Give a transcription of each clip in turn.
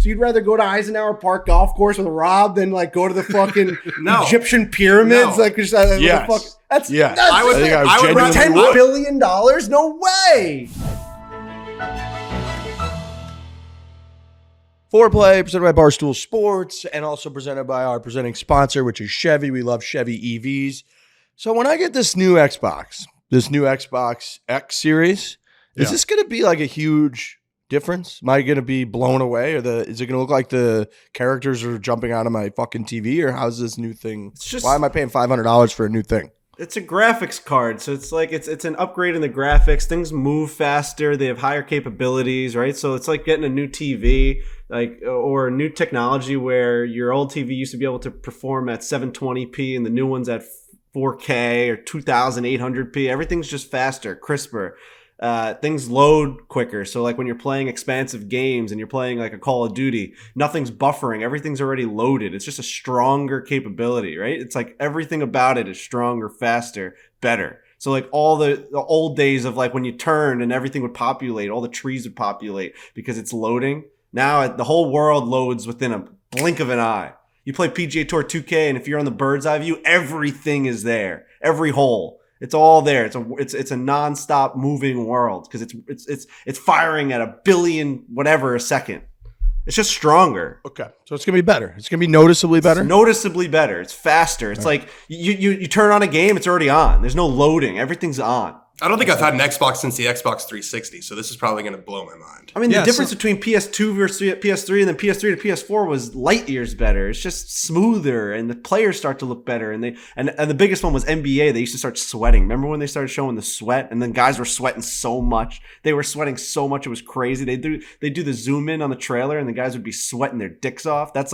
So you'd rather go to Eisenhower Park Golf Course with Rob than like go to the fucking Egyptian pyramids? No. Like, what the fuck? That's I would rather $10 billion? No way. Foreplay, presented by Barstool Sports, and also presented by our presenting sponsor, which is Chevy. We love Chevy EVs. So when I get this new Xbox X series, is this going to be like a huge difference? Am I going to be blown away, or is it going to look like the characters are jumping out of my fucking TV, or how's this new thing? Why am I paying $500 for a new thing? It's a graphics card, so it's like it's an upgrade in the graphics. Things move faster. They have higher capabilities, right? So it's like getting a new TV, or new technology where your old TV used to be able to perform at 720p, and the new one's at 4K or 2800p. Everything's just faster, crisper. Things load quicker. So like when you're playing expansive games and you're playing like a Call of Duty, nothing's buffering. Everything's already loaded. It's just a stronger capability, right? It's like everything about it is stronger, faster, better. So like all the old days of like when you turn and everything would populate, all the trees would populate because it's loading. Now the whole world loads within a blink of an eye. You play PGA Tour 2K, and if you're on the bird's eye view, everything is there. Every hole. It's all there. It's a nonstop moving world because it's firing at a billion whatever a second. It's just stronger. Okay, so it's gonna be better. It's gonna be noticeably better. It's noticeably better. It's faster. It's like you turn on a game, it's already on. There's no loading. Everything's on. I don't think I've had an Xbox since the Xbox 360, so this is probably going to blow my mind. I mean, the difference between PS2 versus PS3 and then PS3 to PS4 was light years better. It's just smoother, and the players start to look better. And the biggest one was NBA. They used to start sweating. Remember when they started showing the sweat, and then guys were sweating so much. They were sweating so much it was crazy. They do the zoom in on the trailer, and the guys would be sweating their dicks off. That's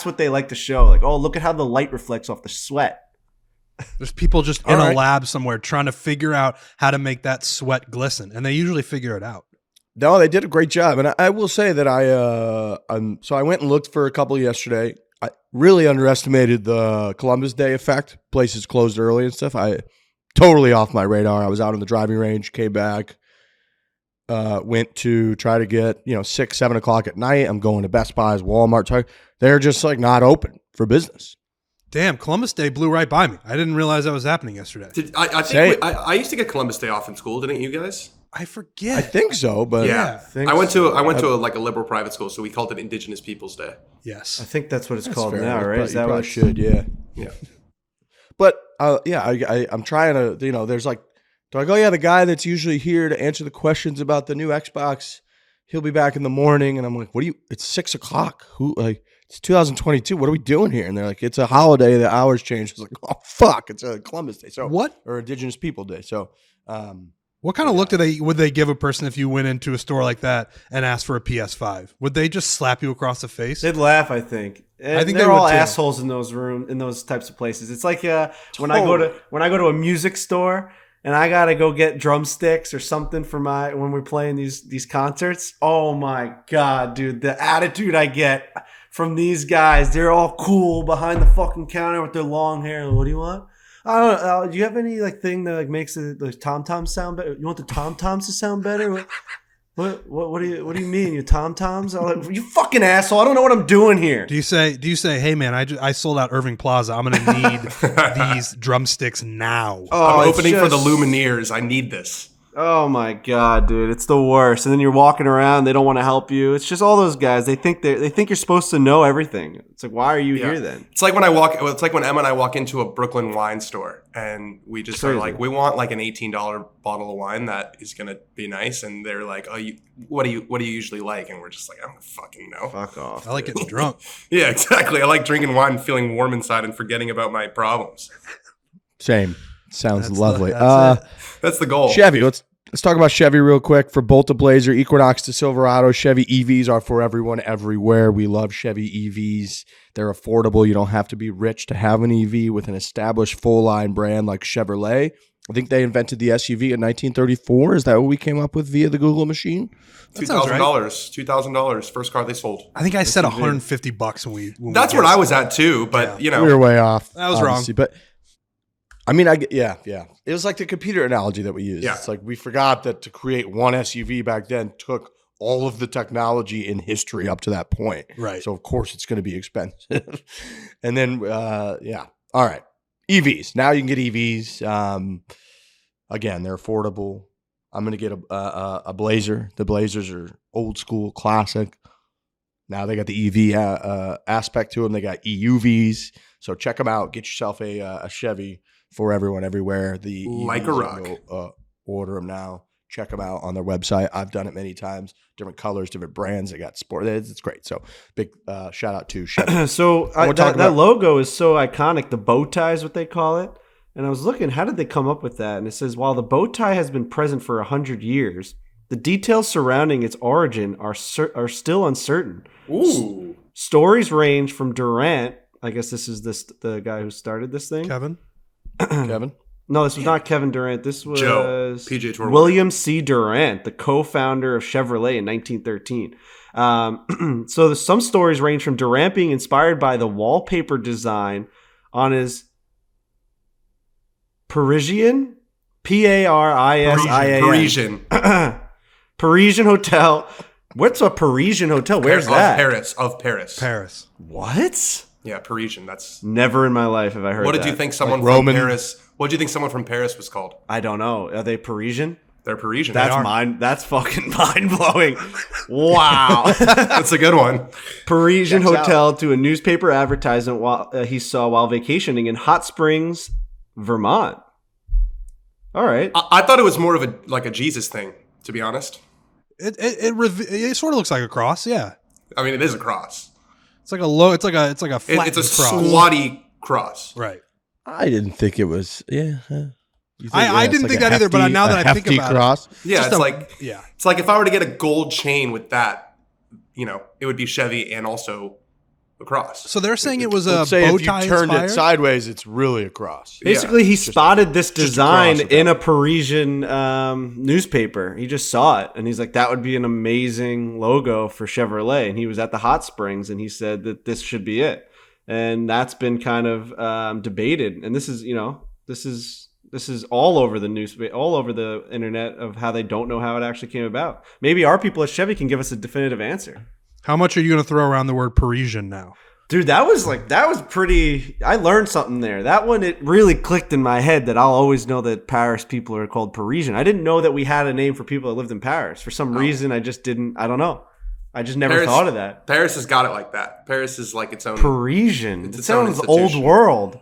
what they like to show. Like, oh, look at how the light reflects off the sweat. There's people just in a lab somewhere trying to figure out how to make that sweat glisten, and they usually figure it out. No, they did a great job, and I will say that I went and looked for a couple yesterday. I really underestimated the Columbus Day effect. Places closed early and stuff. I totally off my radar. I was out on the driving range, came back, went to try to get 6, 7 o'clock at night. I'm going to Best Buy's, Walmart, Target. They're just like not open for business. Damn, Columbus Day blew right by me. I didn't realize that was happening yesterday. I used to get Columbus Day off in school, didn't you guys? I forget. I think so, but yeah. I went to a liberal private school, so we called it Indigenous Peoples Day. Yes, I think that's what it's called fair, now, right? Is that what it should? Yeah. But I'm trying to. There's like, do I go? Yeah, the guy that's usually here to answer the questions about the new Xbox, he'll be back in the morning, and I'm like, what do you? It's 6 o'clock. Who like? It's 2022. What are we doing here? And they're like, it's a holiday. The hours change. I was like, oh, fuck. It's a Columbus Day. So what? Or Indigenous People Day. So what kind of look would they give a person if you went into a store like that and asked for a PS5? Would they just slap you across the face? They'd laugh, I think. I think they're all assholes in those types of places. It's like when I go to a music store and I gotta go get drumsticks or something for when we're playing these concerts. Oh my God, dude. The attitude I get from these guys. They're all cool behind the fucking counter with their long hair. Like, what do you want? I don't know. Do you have any thing that makes the tom-toms sound better? You want the tom-toms to sound better? What do you mean? Your tom-toms? I'm like, you fucking asshole. I don't know what I'm doing here. Do you say, hey man, I sold out Irving Plaza. I'm going to need these drumsticks now. I'm opening for the Lumineers. I need this. Oh my God, dude, it's the worst. And then you're walking around, they don't want to help you. It's just all those guys. They think you're supposed to know everything. It's like, why are you here then? It's like when Emma and I walk into a Brooklyn wine store and we just are like, we want like an $18 bottle of wine that is gonna be nice, and they're like, oh, what do you usually like? And we're just like, I don't fucking know. Fuck off. I like getting drunk. Yeah, exactly. I like drinking wine, feeling warm inside, and forgetting about my problems. Same. Sounds lovely. That's the goal. Chevy, let's talk about Chevy real quick. For Bolt to Blazer, Equinox to Silverado, Chevy EVs are for everyone everywhere. We love Chevy EVs. They're affordable. You don't have to be rich to have an EV with an established full-line brand like Chevrolet. I think they invented the SUV in 1934. Is that what we came up with via the Google machine? $2,000. $2,000. First car they sold. I think I said $150 when That's where I was at too, but we were way off. That was wrong. But I mean, yeah. It was like the computer analogy that we used. Yeah. It's like we forgot that to create one SUV back then took all of the technology in history up to that point. Right. So of course it's going to be expensive. And then, yeah. All right. EVs. Now you can get EVs. Again, they're affordable. I'm going to get a Blazer. The Blazers are old school, classic. Now they got the EV aspect to them. They got EUVs. So check them out. Get yourself a Chevy for everyone, everywhere. The Like EVs, a rock. Go, order them now. Check them out on their website. I've done it many times. Different colors, different brands. They got sport. It's great. So big shout out to Chevy. So that logo is so iconic. The bow tie is what they call it. And I was looking, how did they come up with that? And it says, while the bow tie has been present for 100 years, the details surrounding its origin are still uncertain. Ooh. Stories range from Durant. I guess this is the guy who started this thing. Kevin? No, this was not Kevin Durant. This was Joe, PGA Tour William C. Durant, the co-founder of Chevrolet in 1913. So some stories range from Durant being inspired by the wallpaper design on his Parisian, Parisian hotel. What's a Parisian hotel? Where's that? Of Paris. What? Yeah, Parisian. That's never in my life have I heard. What that. did you think someone Like from Roman? Paris? What did you think someone from Paris was called? I don't know. Are they Parisian? They're Parisian. That's fucking mind blowing. Wow. That's a good one. Parisian Checks hotel to a newspaper advertisement he saw while vacationing in Hot Springs, Vermont. All right. I thought it was more of a Jesus thing, to be honest. It sort of looks like a cross, yeah. I mean, it is a cross. It's like a low. It's like a flat. It's a cross. squatty cross. Right. I didn't think it was. Yeah. I didn't think that either, but now that I think about cross. it, Yeah, it's it's like if I were to get a gold chain with that, it would be Chevy and also a cross. So they're saying it was a Say bow if you tie turned inspired? it sideways, it's really a cross. Basically, he spotted this design cross with in that. a Parisian newspaper. He just saw it, and he's like, that would be an amazing logo for Chevrolet. And he was at the Hot Springs, and he said that this should be it. And that's been kind of debated. And this is all over the newspaper, all over the internet of how they don't know how it actually came about. Maybe our people at Chevy can give us a definitive answer. How much are you going to throw around the word Parisian now? Dude, that was pretty. I learned something there. That one, it really clicked in my head that I'll always know that Paris people are called Parisian. I didn't know that we had a name for people that lived in Paris. For some reason, I just didn't. I don't know. I just never thought of that. Paris has got it like that. Paris is like its own. Parisian. It's It its own sounds old institution. world.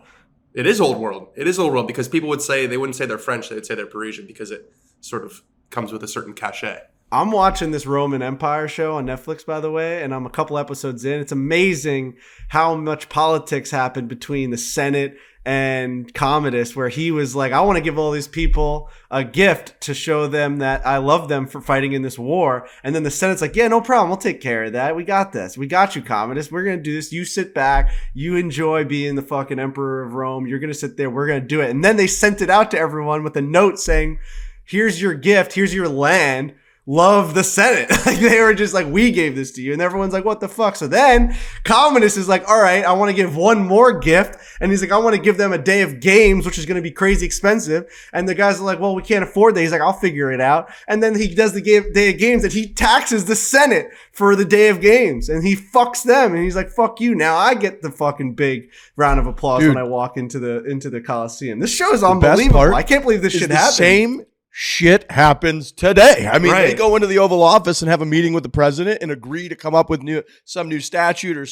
It is old world. It is old world because people they wouldn't say they're French. They would say they're Parisian because it sort of comes with a certain cachet. I'm watching this Roman Empire show on Netflix, by the way, and I'm a couple episodes in. It's amazing how much politics happened between the Senate and Commodus, where he was like, I want to give all these people a gift to show them that I love them for fighting in this war. And then the Senate's like, yeah, no problem. We'll take care of that. We got this. We got you, Commodus. We're going to do this. You sit back. You enjoy being the fucking emperor of Rome. You're going to sit there. We're going to do it. And then they sent it out to everyone with a note saying, here's your gift. Here's your land. Love the Senate. Like they were just like, we gave this to you. And everyone's like, what the fuck? So then Commodus is like, all right, I want to give one more gift. And he's like, I want to give them a day of games, which is going to be crazy expensive. And the guys are like, well, we can't afford that. He's like, I'll figure it out. And then he does the day of games that he taxes the Senate for the day of games. And he fucks them. And he's like, fuck you. Now I get the fucking big round of applause Dude, when I walk into the Coliseum. This show is unbelievable. I can't believe this shit happened. Same shit happens today. I mean, Right. they go into the Oval Office and have a meeting with the president and agree to come up with some new statute or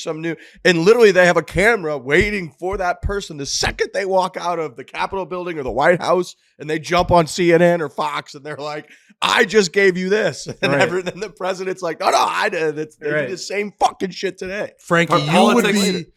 and literally they have a camera waiting for that person the second they walk out of the Capitol building or the White House, and they jump on CNN or Fox and they're like, I just gave you this. And Right. then the president's like, no, I did. They Right. do the same fucking shit today. Frankie, Politics-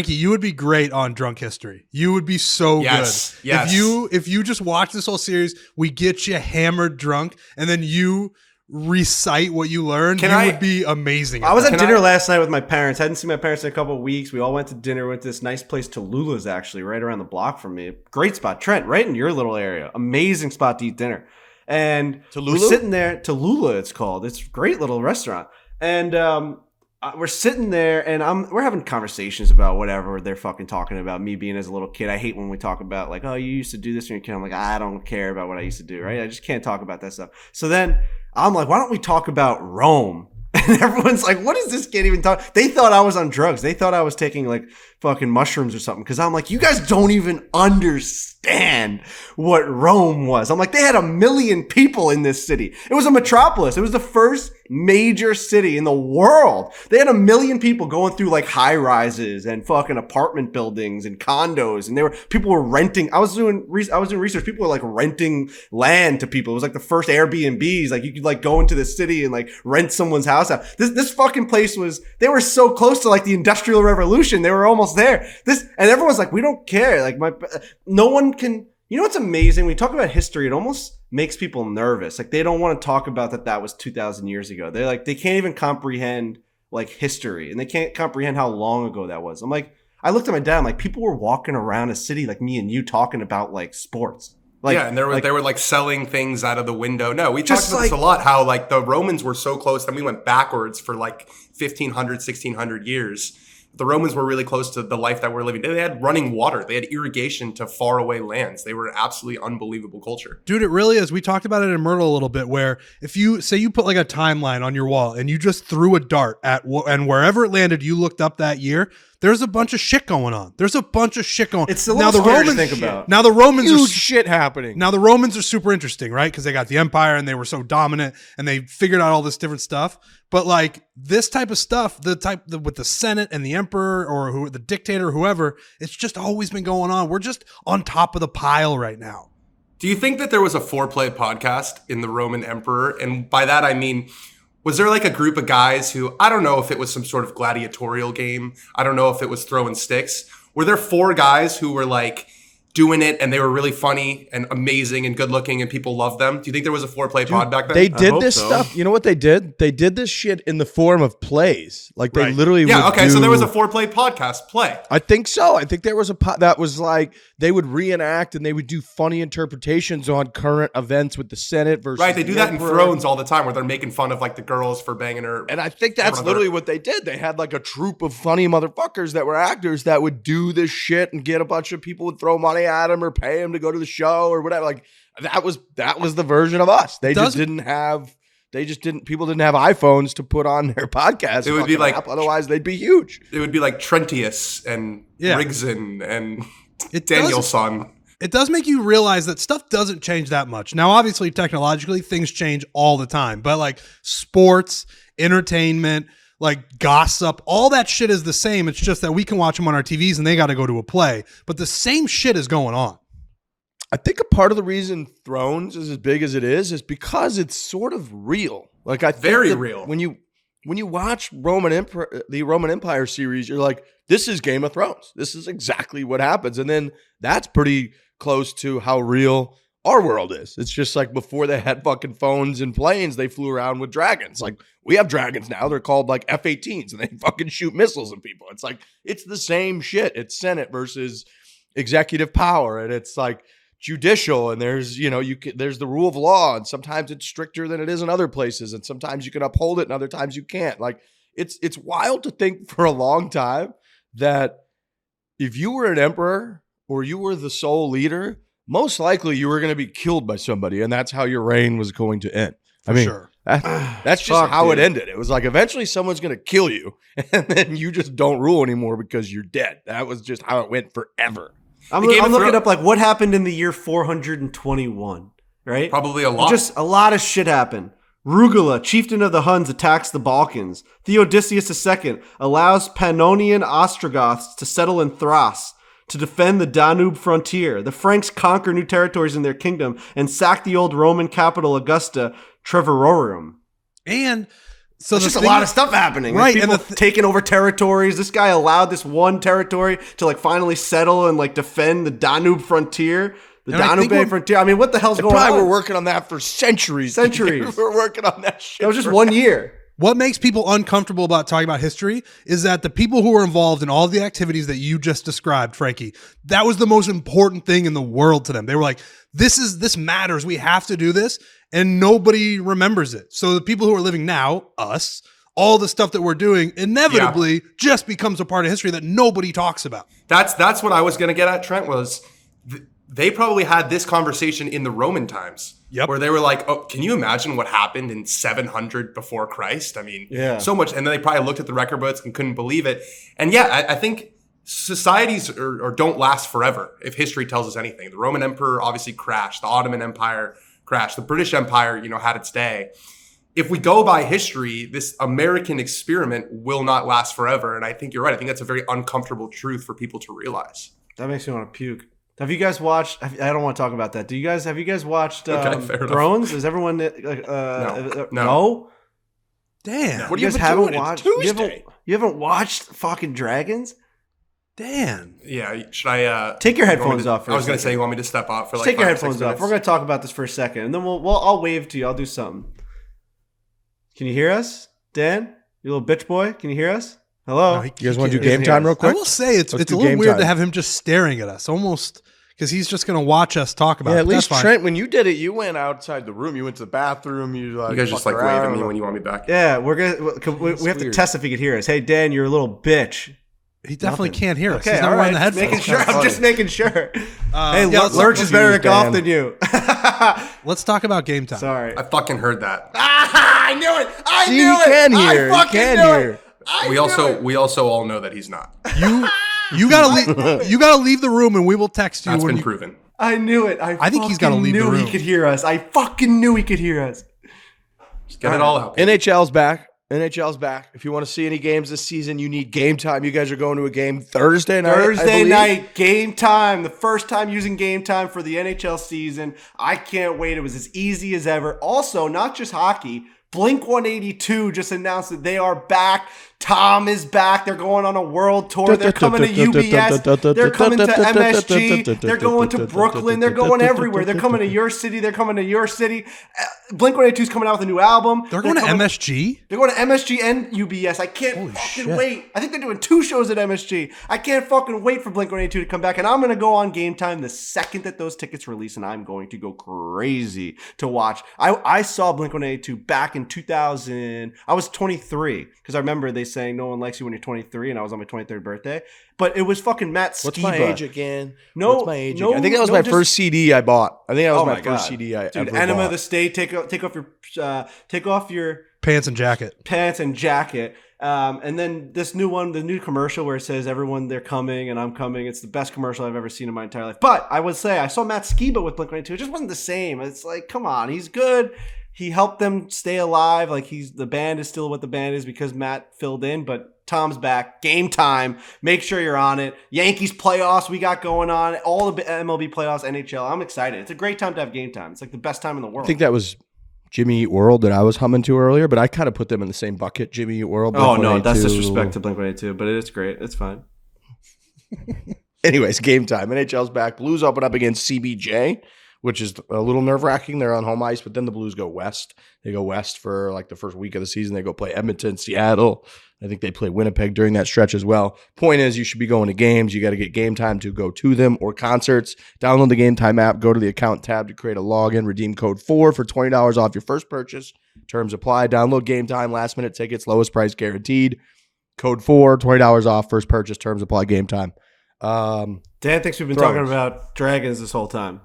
you would be great on Drunk History. You would be so Yes, good. yes. If you just watch this whole series, we get you hammered drunk, and then you recite what you learned. Would be amazing. I was at Can dinner I- last night with my parents. I hadn't seen my parents in a couple of weeks. We all went to dinner. Went to this nice place, Tallulah's, actually, right around the block from me. Great spot. Trent, right in your little area. Amazing spot to eat dinner. And we're Tallulah? sitting there. Tallulah, it's called. It's a great little restaurant. And we're sitting there, and we're having conversations about whatever they're fucking talking about. Me being as a little kid, I hate when we talk about like, oh, you used to do this when you're a kid. I'm like, I don't care about what I used to do, right? I just can't talk about that stuff. So then I'm like, why don't we talk about Rome? And everyone's like, what is this kid even talking? They thought I was on drugs. They thought I was taking like fucking mushrooms or something. Cause I'm like, you guys don't even understand what Rome was. I'm like, they had 1 million people in this city. It was a metropolis. It was the first major city in the world. They had 1 million people going through like high rises and fucking apartment buildings and condos. And people were renting. I was doing research. People were like renting land to people. It was like the first Airbnbs. Like you could like go into the city and like rent someone's house out. This fucking place they were so close to like the Industrial Revolution. They were almost there. And everyone's like, we don't care. Like no one can, you know what's amazing? When we talk about history, it almost makes people nervous. Like they don't want to talk about that was 2,000 years ago. They're like, they can't even comprehend like history, and they can't comprehend how long ago that was. I'm like, I looked at my dad, I'm like, people were walking around a city like me and you talking about like sports. Like, yeah, and they were like selling things out of the window. No, we talked about this a lot, how like the Romans were so close, and we went backwards for like 1,500, 1,600 years. The Romans were really close to the life that we're living. They had running water. They had irrigation to faraway lands. They were an absolutely unbelievable culture. Dude, it really is. We talked about it in Myrtle a little bit, where if you say you put like a timeline on your wall and you just threw a dart and wherever it landed, you looked up that year, there's a bunch of shit going on. It's a little scary to think about. Now the Romans huge shit happening. Now the Romans are super interesting, right? Because they got the empire and they were so dominant and they figured out all this different stuff. But like this type of stuff, with the Senate and the emperor or the dictator, whoever, it's just always been going on. We're just on top of the pile right now. Do you think that there was a foreplay podcast in the Roman emperor? And by that, I mean, was there like a group of guys who, I don't know if it was some sort of gladiatorial game. I don't know if it was throwing sticks. Were there 4 guys who were like doing it and they were really funny and amazing and good looking and people loved them? Do you think there was a foreplay pod back then? They did this stuff. You know what they did? They did this shit in the form of plays. Like they literally so there was a foreplay podcast play. I think so. I think there was a that was like they would reenact and they would do funny interpretations on current events with the Senate versus Right, they do that in Thrones all the time where they're making fun of like the girls for banging her. And I think that's literally what they did. They had like a troupe of funny motherfuckers that were actors that would do this shit and get a bunch of people would throw money at him or pay him to go to the show or whatever. Like that was the version of us. People didn't have iPhones to put on their podcast. It would be like otherwise they'd be huge. It would be like Trentius and Rigson and Danielson. It does make you realize that stuff doesn't change that much. Now, obviously, technologically, things change all the time. But like sports, entertainment, like gossip, all that shit is the same. It's just that we can watch them on our TVs and they got to go to a play. But the same shit is going on. I think a part of the reason Thrones is as big as it is because it's sort of real. Like I think very real. When you watch the Roman Empire series, you're like, this is Game of Thrones. This is exactly what happens. And then that's pretty close to how real our world is. It's just like before they had fucking phones and planes, they flew around with dragons. Like we have dragons now. They're called like F-18s and they fucking shoot missiles at people. It's like, it's the same shit. It's Senate versus executive power. And it's like judicial. And there's, there's the rule of law. And sometimes it's stricter than it is in other places. And sometimes you can uphold it and other times you can't. Like it's wild to think for a long time that if you were an emperor or you were the sole leader, most likely you were going to be killed by somebody, and that's how your reign was going to end. That's just how it ended. It was like eventually someone's going to kill you, and then you just don't rule anymore because you're dead. That was just how it went forever. I'm looking up like what happened in the year 421, right? Probably a lot. Just a lot of shit happened. Rugula, chieftain of the Huns, attacks the Balkans. Theodosius II allows Pannonian Ostrogoths to settle in Thrace to defend the Danube frontier. The Franks conquer new territories in their kingdom and sack the old Roman capital Augusta Treverorum. And so there's just a lot of stuff happening. Right. Like people taking over territories. This guy allowed this one territory to like finally settle and like defend the Danube frontier. The Danube frontier. I mean, what the hell's going on? We're working on that for centuries. We're working on that shit. That was just 1 year. What makes people uncomfortable about talking about history is that the people who were involved in all the activities that you just described, Frankie, that was the most important thing in the world to them. They were like, this matters. We have to do this. And nobody remembers it. So the people who are living now, us, all the stuff that we're doing inevitably just becomes a part of history that nobody talks about. That's what I was going to get at, Trent, was they probably had this conversation in the Roman times. Yep. Where they were like, oh, can you imagine what happened in 700 before Christ? I mean, so much. And then they probably looked at the record books and couldn't believe it. And yeah, I think societies or don't last forever if history tells us anything. The Roman Emperor obviously crashed. The Ottoman Empire crashed. The British Empire, had its day. If we go by history, this American experiment will not last forever. And I think you're right. I think that's a very uncomfortable truth for people to realize. That makes me want to puke. Have you guys watched? I don't want to talk about that. Have you guys watched Thrones? Is everyone no? Damn. What do you haven't watched? You haven't watched fucking Dragons? Damn. Yeah. Should I take your headphones off? I was going to say, you want me to step off for like take your headphones off. We're going to talk about this for a second, and then I'll wave to you. I'll do something. Can you hear us, Dan? You little bitch boy. Can you hear us? Hello. No, you guys want to do game time real quick? I will say it's a little weird to have him just staring at us, almost because he's just going to watch us talk about it. Yeah, at least Trent, when you did it, you went outside the room. You went to the bathroom. You guys just like wave at me when you want me back. Yeah, we have to test if he could hear us. Hey, Dan, you're a little bitch. He definitely can't hear us. Okay, He's not wearing the headphones. I'm just making sure. Hey, Lurch is better at golf than you. Let's talk about game time. Sorry. I fucking heard that. I knew it. I knew it. I fucking knew it. We also all know that he's not. You gotta leave the room, and we will text you. That's been proven. I knew it. I think he's gotta leave the room. He could hear us. I fucking knew he could hear us. Just get it all out. NHL's back. If you want to see any games this season, you need game time. You guys are going to a game Thursday night. Thursday night, game time. The first time using game time for the NHL season. I can't wait. It was as easy as ever. Also, not just hockey. Blink-182 just announced that they are back. Tom is back. They're going on a world tour. They're coming to UBS. They're coming to MSG. They're going to Brooklyn. They're going everywhere. They're coming to your city. They're coming to your city. Blink-182 is coming out with a new album. They're going to MSG? They're going to MSG and UBS. I can't wait. I think they're doing 2 shows at MSG. I can't fucking wait for Blink-182 to come back. And I'm going to go on Game Time the second that those tickets release. And I'm going to go crazy to watch. I saw Blink-182 back in 2000. I was 23 because I remember they saying no one likes you when you're 23, and I was on my 23rd birthday. But it was fucking Matt Skiba. What's my age again? I think that was my first CD I bought. I think that was my first CD I ever bought. Enema of the State. Take off your pants and jacket. And then this new one, the new commercial where it says everyone they're coming and I'm coming. It's the best commercial I've ever seen in my entire life. But I would say I saw Matt Skiba with Blink-182. It just wasn't the same. It's like, come on, he's good. He helped them stay alive. Like the band is still what the band is because Matt filled in, but Tom's back. Game time. Make sure you're on it. Yankees playoffs we got going on. All the MLB playoffs, NHL. I'm excited. It's a great time to have game time. It's like the best time in the world. I think that was Jimmy Eat World that I was humming to earlier, but I kind of put them in the same bucket. Jimmy Eat World. Oh, no, that's disrespect to Blink-182, but it's great. It's fine. Anyways, game time. NHL's back. Blues open up against CBJ, which is a little nerve-wracking. They're on home ice, but then the Blues go west. They go west for like the first week of the season. They go play Edmonton, Seattle. I think they play Winnipeg during that stretch as well. Point is, you should be going to games. You got to get Game Time to go to them or concerts. Download the Game Time app. Go to the account tab to create a login. Redeem code Fore for $20 off your first purchase. Terms apply. Download Game Time. Last-minute tickets. Lowest price guaranteed. Code Fore, $20 off first purchase. Terms apply. Game Time. Dan thinks we've been talking about Dragons this whole time.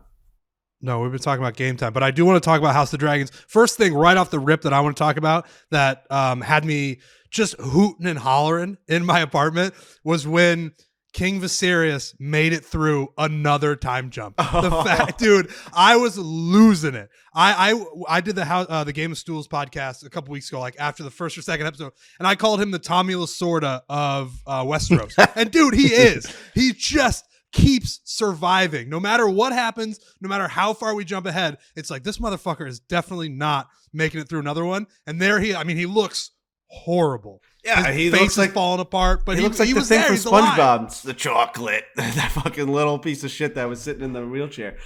No, we've been talking about Game Time, but I do want to talk about House of the Dragons. First thing right off the rip that I want to talk about that had me just hooting and hollering in my apartment was when King Viserys made it through another time jump. The fact, dude, I was losing it. I did the Game of Stools podcast a couple weeks ago, like after the first or second episode, and I called him the Tommy Lasorda of Westeros. And dude, he is. He just keeps surviving. No matter what happens, no matter how far we jump ahead, it's like this motherfucker is definitely not making it through another one. And there he looks horrible. Yeah, his face is falling apart, but he looks like he the was thing there. from He's alive. SpongeBob. It's the chocolate. That fucking little piece of shit that was sitting in the wheelchair.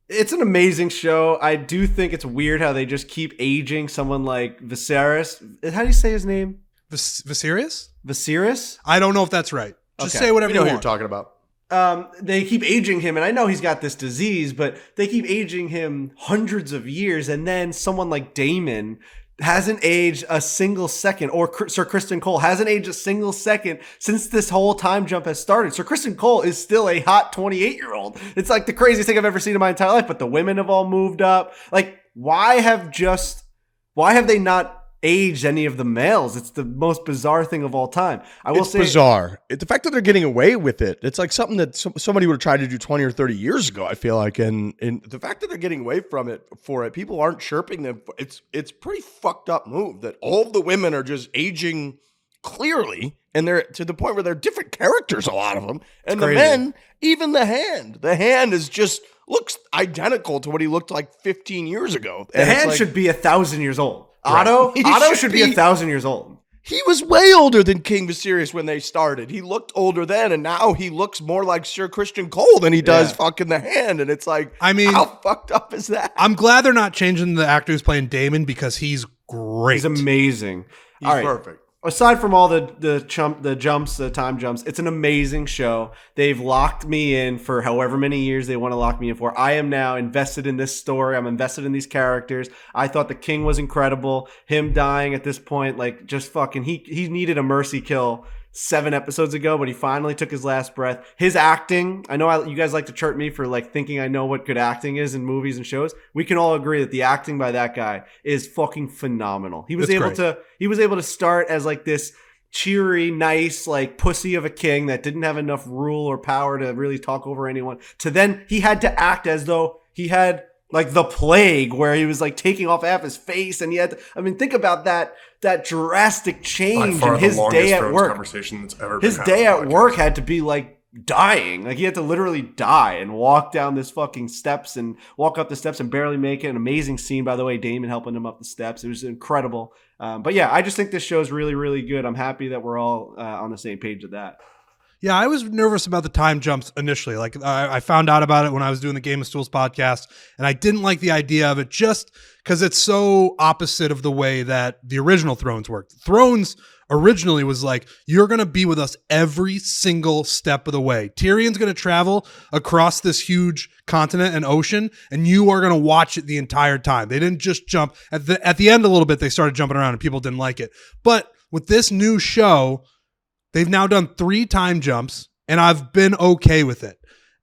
It's an amazing show. I do think it's weird how they just keep aging someone like Viserys. How do you say his name? Viserys? Viserys? I don't know if that's right. Just say whatever You know you who want. you're talking about. They keep aging him, and I know he's got this disease, but they keep aging him hundreds of years, and then someone like Daemon hasn't aged a single second, or Sir Kristen Cole hasn't aged a single second since this whole time jump has started. Sir Kristen Cole is still a hot 28-year-old. It's like the craziest thing I've ever seen in my entire life, but the women have all moved up. Like, why have they not aged any of the males? It's the most bizarre thing of all time. It's bizarre. The fact that they're getting away with it, it's like something that somebody would have tried to do 20 or 30 years ago, I feel like. And the fact that they're getting away from it for it, people aren't chirping them. It's pretty fucked up move that all of the women are just aging clearly, and they're to the point where they're different characters, a lot of them. And the men, even the hand is just looks identical to what he looked like 15 years ago. The hand should be 1,000 years old. Otto should be 1,000 years old. He was way older than King Viserys when they started. He looked older then, and now he looks more like Sir Christian Cole than he does fucking the hand. And it's like, I mean, how fucked up is that? I'm glad they're not changing the actor who's playing Daemon because he's great. He's amazing. He's perfect. Aside from all the time jumps, it's an amazing show. They've locked me in for however many years they want to lock me in for. I am now invested in this story. I'm invested in these characters. I thought the king was incredible. Him dying at this point, like, just fucking, he needed a mercy kill 7 episodes ago, but he finally took his last breath. His acting, I know you guys like to chirp me for like thinking I know what good acting is in movies and shows. We can all agree that the acting by that guy is fucking phenomenal. He was able to start as like this cheery, nice, like pussy of a king that didn't have enough rule or power to really talk over anyone, to then he had to act as though he had like the plague, where he was like taking off half his face, and he had to, I mean, think about that drastic change in his day at work. Conversation that's ever his day at work had to be like dying. Like, he had to literally die and walk down this fucking steps and walk up the steps and barely make it. An amazing scene, by the way, Damon helping him up the steps. It was incredible. But yeah, I just think this show is really, really good. I'm happy that we're all on the same page with that. Yeah, I was nervous about the time jumps initially. Like, I found out about it when I was doing the Game of Stools podcast, and I didn't like the idea of it just because it's so opposite of the way that the original Thrones worked. Thrones originally was like, you're going to be with us every single step of the way. Tyrion's going to travel across this huge continent and ocean, and you are going to watch it the entire time. They didn't just jump. At the end a little bit, they started jumping around, and people didn't like it. But with this new show, they've now done 3 time jumps, and I've been okay with it.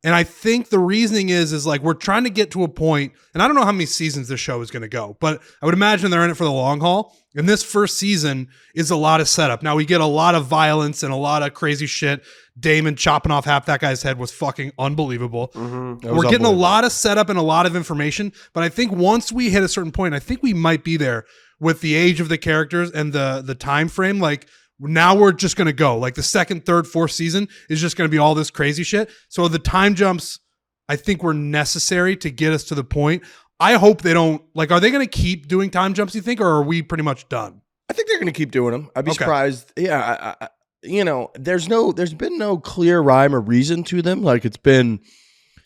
And I think the reasoning is like, we're trying to get to a point, and I don't know how many seasons this show is going to go, but I would imagine they're in it for the long haul. And this first season is a lot of setup. Now, we get a lot of violence and a lot of crazy shit. Damon chopping off half that guy's head was fucking unbelievable. Mm-hmm. We're getting a lot of setup and a lot of information, but I think once we hit a certain point, I think we might be there with the age of the characters and the time frame. Like, now we're just going to go. Like, the 2nd, 3rd, 4th season is just going to be all this crazy shit. So the time jumps, I think, were necessary to get us to the point. I hope they don't, like, are they going to keep doing time jumps, you think, or are we pretty much done? I think they're going to keep doing them. I'd be surprised. Yeah. There's been no clear rhyme or reason to them. Like, they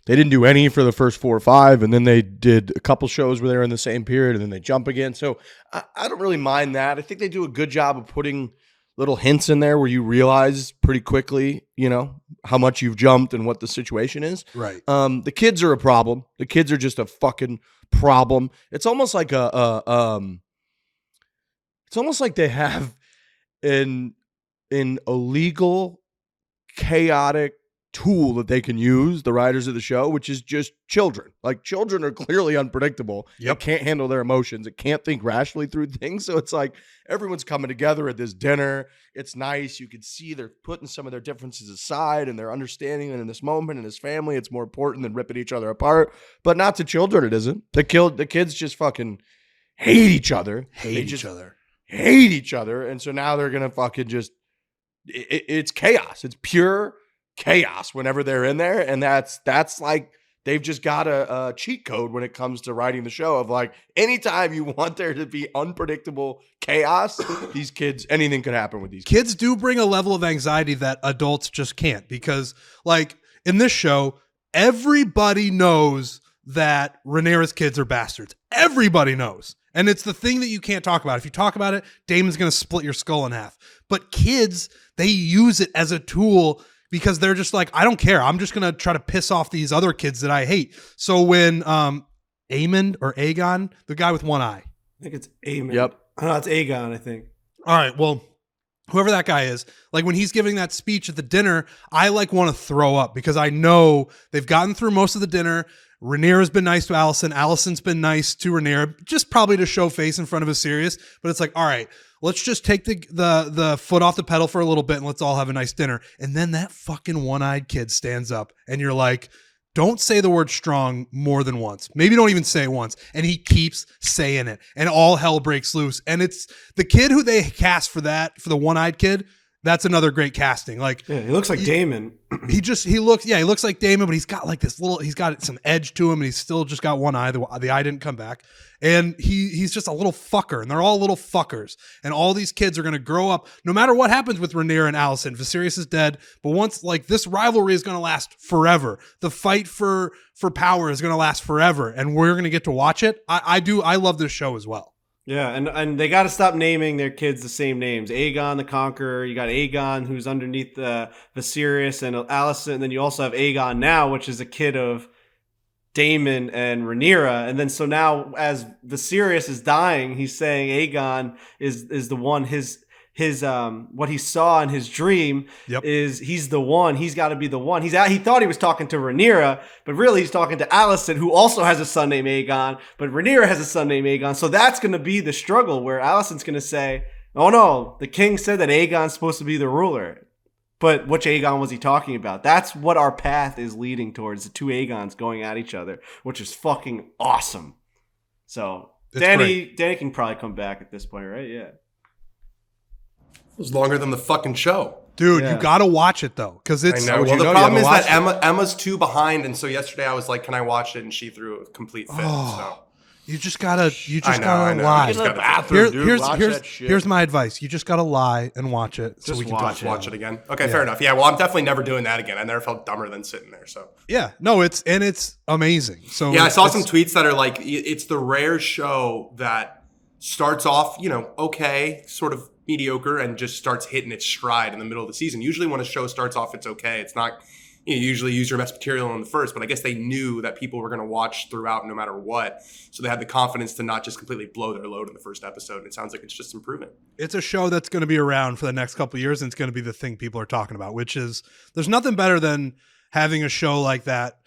didn't do any for the first 4 or 5, and then they did a couple shows where they're in the same period, and then they jump again. So I don't really mind that. I think they do a good job of putting little hints in there where you realize pretty quickly, how much you've jumped and what the situation is. Right. The kids are a problem. The kids are just a fucking problem. It's almost like it's almost like they have an illegal, chaotic tool that they can use, the writers of the show, which is just children. Like, children are clearly unpredictable. Yep. It can't handle their emotions. It can't think rationally through things. So it's like everyone's coming together at this dinner. It's nice. You can see they're putting some of their differences aside, and they're understanding that in this moment in his family, it's more important than ripping each other apart. But not to children, it isn't. The kids just fucking hate each other. Hate each other. And so now they're going to fucking just, it's chaos. It's pure chaos whenever they're in there, and that's like, they've just got a cheat code when it comes to writing the show of like, anytime you want there to be unpredictable chaos, these kids, anything could happen with these kids do bring a level of anxiety that adults just can't, because like in this show, everybody knows that Rhaenyra's kids are bastards. Everybody knows. And it's the thing that you can't talk about. If you talk about it, Damon's going to split your skull in half. But kids, they use it as a tool because they're just like, I don't care. I'm just going to try to piss off these other kids that I hate. So when Aemon or Aegon, the guy with one eye. I think it's Aemon. Yep. No, it's Aegon, I think. All right, well, whoever that guy is, like when he's giving that speech at the dinner, I like want to throw up because I know they've gotten through most of the dinner. Rhaenyra's been nice to Alicent. Alicent's been nice to Rhaenyra, just probably to show face in front of Viserys. But it's like, all right, let's just take the foot off the pedal for a little bit and let's all have a nice dinner. And then that fucking one-eyed kid stands up and you're like, don't say the word strong more than once. Maybe don't even say it once. And he keeps saying it. And all hell breaks loose. And it's the kid who they cast for the one-eyed kid. That's another great casting. Like, yeah, he looks like Daemon. He looks like Daemon, but he's got like he's got some edge to him, and he's still just got one eye. The eye didn't come back, and he's just a little fucker, and they're all little fuckers. And all these kids are gonna grow up, no matter what happens with Rhaenyra and Alicent. Viserys is dead, but once like this rivalry is gonna last forever. The fight for power is gonna last forever, and we're gonna get to watch it. I love this show as well. Yeah, and they got to stop naming their kids the same names. Aegon the Conqueror. You got Aegon, who's underneath Viserys and Alicent, and then you also have Aegon now, which is a kid of Daemon and Rhaenyra. And then so now, as Viserys is dying, he's saying Aegon is the one. His what he saw in his dream is he's the one. He's got to be the one. He thought he was talking to Rhaenyra, but really he's talking to Alicent, who also has a son named Aegon, but Rhaenyra has a son named Aegon. So that's going to be the struggle where Alicent's going to say, oh no, the king said that Aegon's supposed to be the ruler. But which Aegon was he talking about? That's what our path is leading towards, the two Aegons going at each other, which is fucking awesome. So Danny can probably come back at this point, right? Yeah. It was longer than the fucking show. Dude, you gotta watch it though, because it's. I know. Well, the problem is that Emma's 2 behind, and so yesterday I was like, "Can I watch it?" And she threw a complete fit. So you just gotta lie. Here's my advice: you just gotta lie and watch it, so we can watch it again. Okay, fair enough. Yeah, well, I'm definitely never doing that again. I never felt dumber than sitting there. So yeah, no, it's amazing. So yeah, I saw some tweets that are like, it's the rare show that starts off, okay, sort of mediocre, and just starts hitting its stride in the middle of the season. Usually when a show starts off, it's okay. It's not, you usually use your best material in the first, but I guess they knew that people were going to watch throughout no matter what. So they had the confidence to not just completely blow their load in the first episode. And it sounds like it's just improving. It's a show that's going to be around for the next couple of years, and it's going to be the thing people are talking about, which is there's nothing better than having a show like that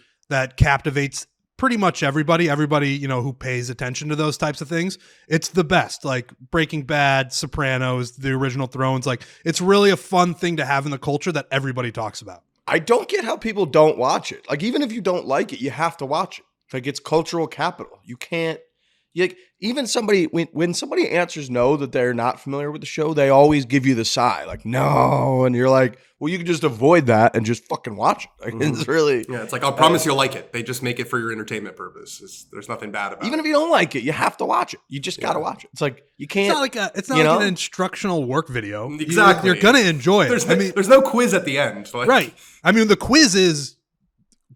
captivates pretty much everybody, who pays attention to those types of things. It's the best, like Breaking Bad, Sopranos, the original Thrones. Like, it's really a fun thing to have in the culture that everybody talks about. I don't get how people don't watch it. Like, even if you don't like it, you have to watch it. Like, it's cultural capital. You can't, even somebody, when somebody answers no, that they're not familiar with the show, they always give you the sigh, like, no. And you're like, well, you can just avoid that and just fucking watch it. Like, it's really. Yeah, it's like, I'll promise you'll like it. They just make it for your entertainment purpose. There's nothing bad about it. Even if you don't like it, you have to watch it. You just got to watch it. It's like, you can't. It's not like an instructional work video. Exactly. You're going to enjoy it. There's no quiz at the end. Right. I mean, the quiz is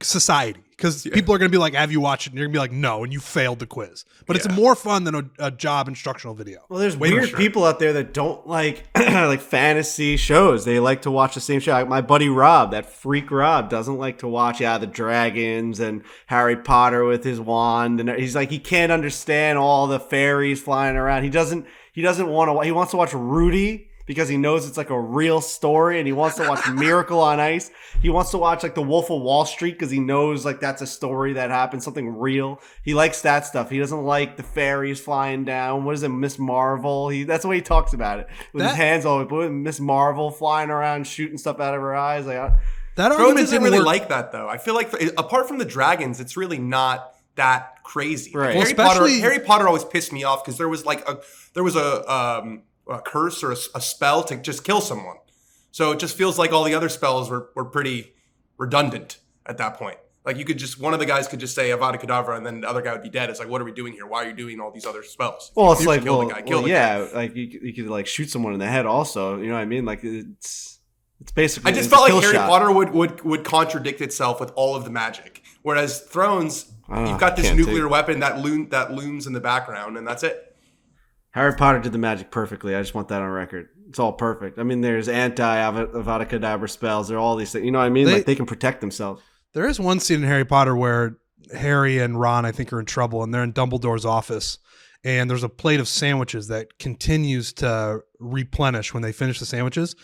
society. Because people are going to be like, have you watched it? And you're going to be like, no, and you failed the quiz. But it's more fun than a job instructional video. Well, there's weird people out there that don't like like fantasy shows. They like to watch the same show. Like my buddy Rob, that freak Rob, doesn't like to watch the dragons and Harry Potter with his wand. And he's like, he can't understand all the fairies flying around. He doesn't want to. He wants to watch Rudy, because he knows it's like a real story, and he wants to watch Miracle on Ice. He wants to watch like The Wolf of Wall Street because he knows like that's a story that happened, something real. He likes that stuff. He doesn't like the fairies flying down. What is it, Miss Marvel? That's the way he talks about it. With his hands all over, Miss Marvel flying around, shooting stuff out of her eyes. Like that argument isn't really like that though. I feel like apart from the dragons, it's really not that crazy. Right. Well, Harry Potter always pissed me off because there was a curse or a spell to just kill someone. So it just feels like all the other spells were pretty redundant at that point. Like one of the guys could just say Avada Kedavra and then the other guy would be dead. It's like, what are we doing here? Why are you doing all these other spells? Well, it's like, like you could like shoot someone in the head also. You know what I mean? Like it's basically. I just felt like Harry Potter would contradict itself with all of the magic. Whereas Thrones, you've got this nuclear weapon that looms in the background, and that's it. Harry Potter did the magic perfectly. I just want that on record. It's all perfect. I mean, there's anti-Avada Kedavra spells. There are all these things. You know what I mean? Like they can protect themselves. There is one scene in Harry Potter where Harry and Ron, I think, are in trouble, and they're in Dumbledore's office. and there's a plate of sandwiches that continues to replenish when they finish the sandwiches.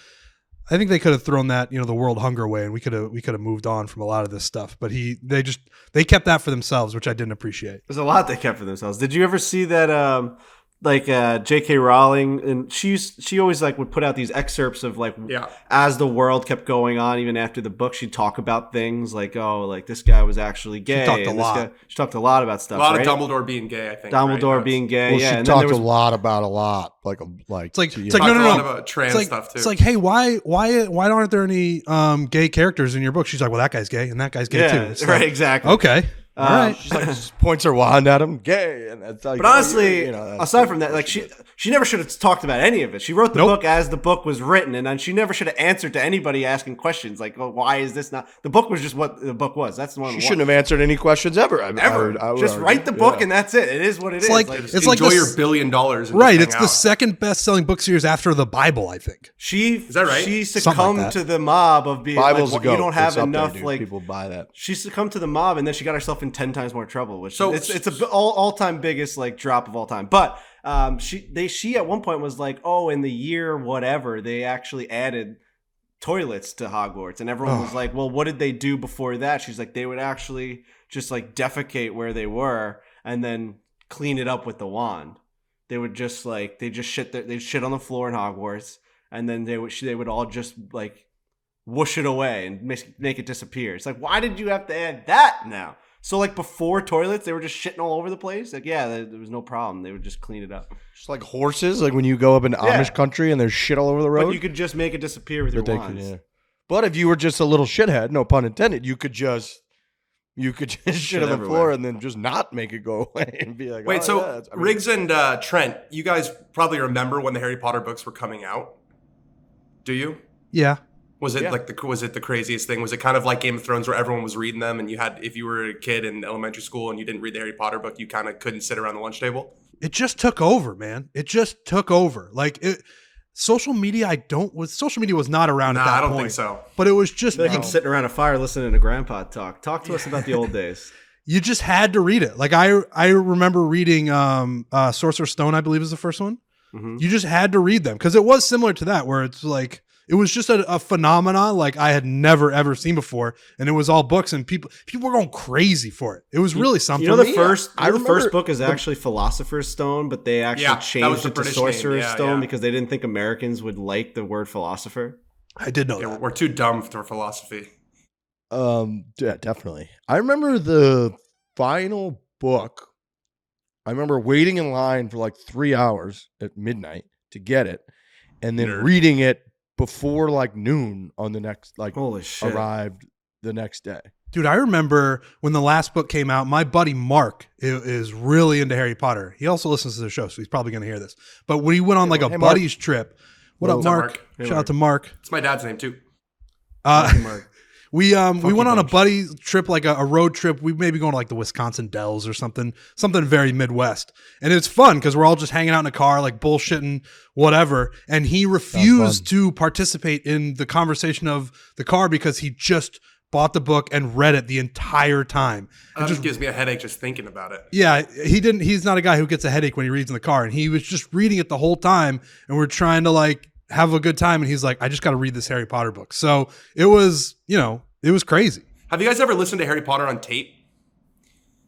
I think they could have thrown that, the world hunger away, and we could have moved on from a lot of this stuff. But they kept that for themselves, which I didn't appreciate. There's a lot they kept for themselves. Did you ever see that? J.K. Rowling, and she always would put out these excerpts of as the world kept going on, even after the book, she'd talk about things this guy was actually gay. She talked a lot about stuff. A lot of Dumbledore being gay, I think. Dumbledore being gay. Well, yeah, she and talked a lot about a lot. It's like no. A lot about trans stuff too. It's like, hey, why aren't there any gay characters in your book? She's like, well, that guy's gay and that guy's gay too. It's right, exactly. Okay. All right. She's just points her wand at him, gay, and it's like. But honestly, aside from that, she never should have talked about any of it. She wrote the book as the book was written, and then she never should have answered to anybody asking questions why is this not? The book was just what the book was. That's the one. She shouldn't have answered any questions ever. I would just write the book, and that's it. It is what it is. It's like enjoy your $1 billion. Right. It's the second best-selling book series after the Bible, I think. Is that right? She succumbed to the mob of being Bible's you don't have enough. People buy that. She succumbed to the mob, and then she got herself in 10 times more trouble. Which it's a all-time biggest drop of all time. But she at one point was like, oh, in the year whatever, they actually added toilets to Hogwarts, and everyone was like, well, what did they do before that? She's like, they would actually just defecate where they were and then clean it up with the wand. They would just they'd shit on the floor in Hogwarts, and then they would all just whoosh it away and make it disappear. It's like, why did you have to add that now? So before toilets, they were just shitting all over the place. There was no problem. They would just clean it up. Just like horses, when you go up in Amish country and there's shit all over the road. But you could just make it disappear with your wands. But if you were just a little shithead, no pun intended, you could just shit on the floor and then just not make it go away and be like, wait, Riggs and Trent, you guys probably remember when the Harry Potter books were coming out. Do you? Yeah. Was it was it the craziest thing? Was it kind of like Game of Thrones where everyone was reading them, and if you were a kid in elementary school and you didn't read the Harry Potter book, you kind of couldn't sit around the lunch table? It just took over, man. It just took over. Social media was not around at that point. I don't think so. But it was just I'm sitting around a fire listening to Grandpa talk. Talk to us about the old days. You just had to read it. I remember reading Sorcerer's Stone, I believe is the first one. Mm-hmm. You just had to read them because it was similar to that, where it's it was just a phenomenon I had never ever seen before, and it was all books, and people were going crazy for it. It was really something. The first book is actually Philosopher's Stone, but they actually changed it to Sorcerer's Stone because they didn't think Americans would like the word philosopher. I did know that. We're too dumb for philosophy. Yeah, definitely. I remember the final book. I remember waiting in line for 3 hours at midnight to get it, and then reading it before noon on the next holy shit. Arrived the next day. Dude, I remember when the last book came out, my buddy Mark is really into Harry Potter. He also listens to the show, so he's probably going to hear this. But we went on a buddy's trip. What up, Mark? Shout out to Mark. It's my dad's name too. Mark. We went on a buddy trip, a road trip. We maybe going to the Wisconsin Dells or something very Midwest. And it's fun because we're all just hanging out in a car, bullshitting, whatever. And he refused to participate in the conversation of the car because he just bought the book and read it the entire time. It just gives me a headache just thinking about it. Yeah, he's not a guy who gets a headache when he reads in the car. And he was just reading it the whole time. And we're trying to have a good time, and he's like, I just got to read this Harry Potter book. So it was, it was crazy. Have you guys ever listened to Harry Potter on tape?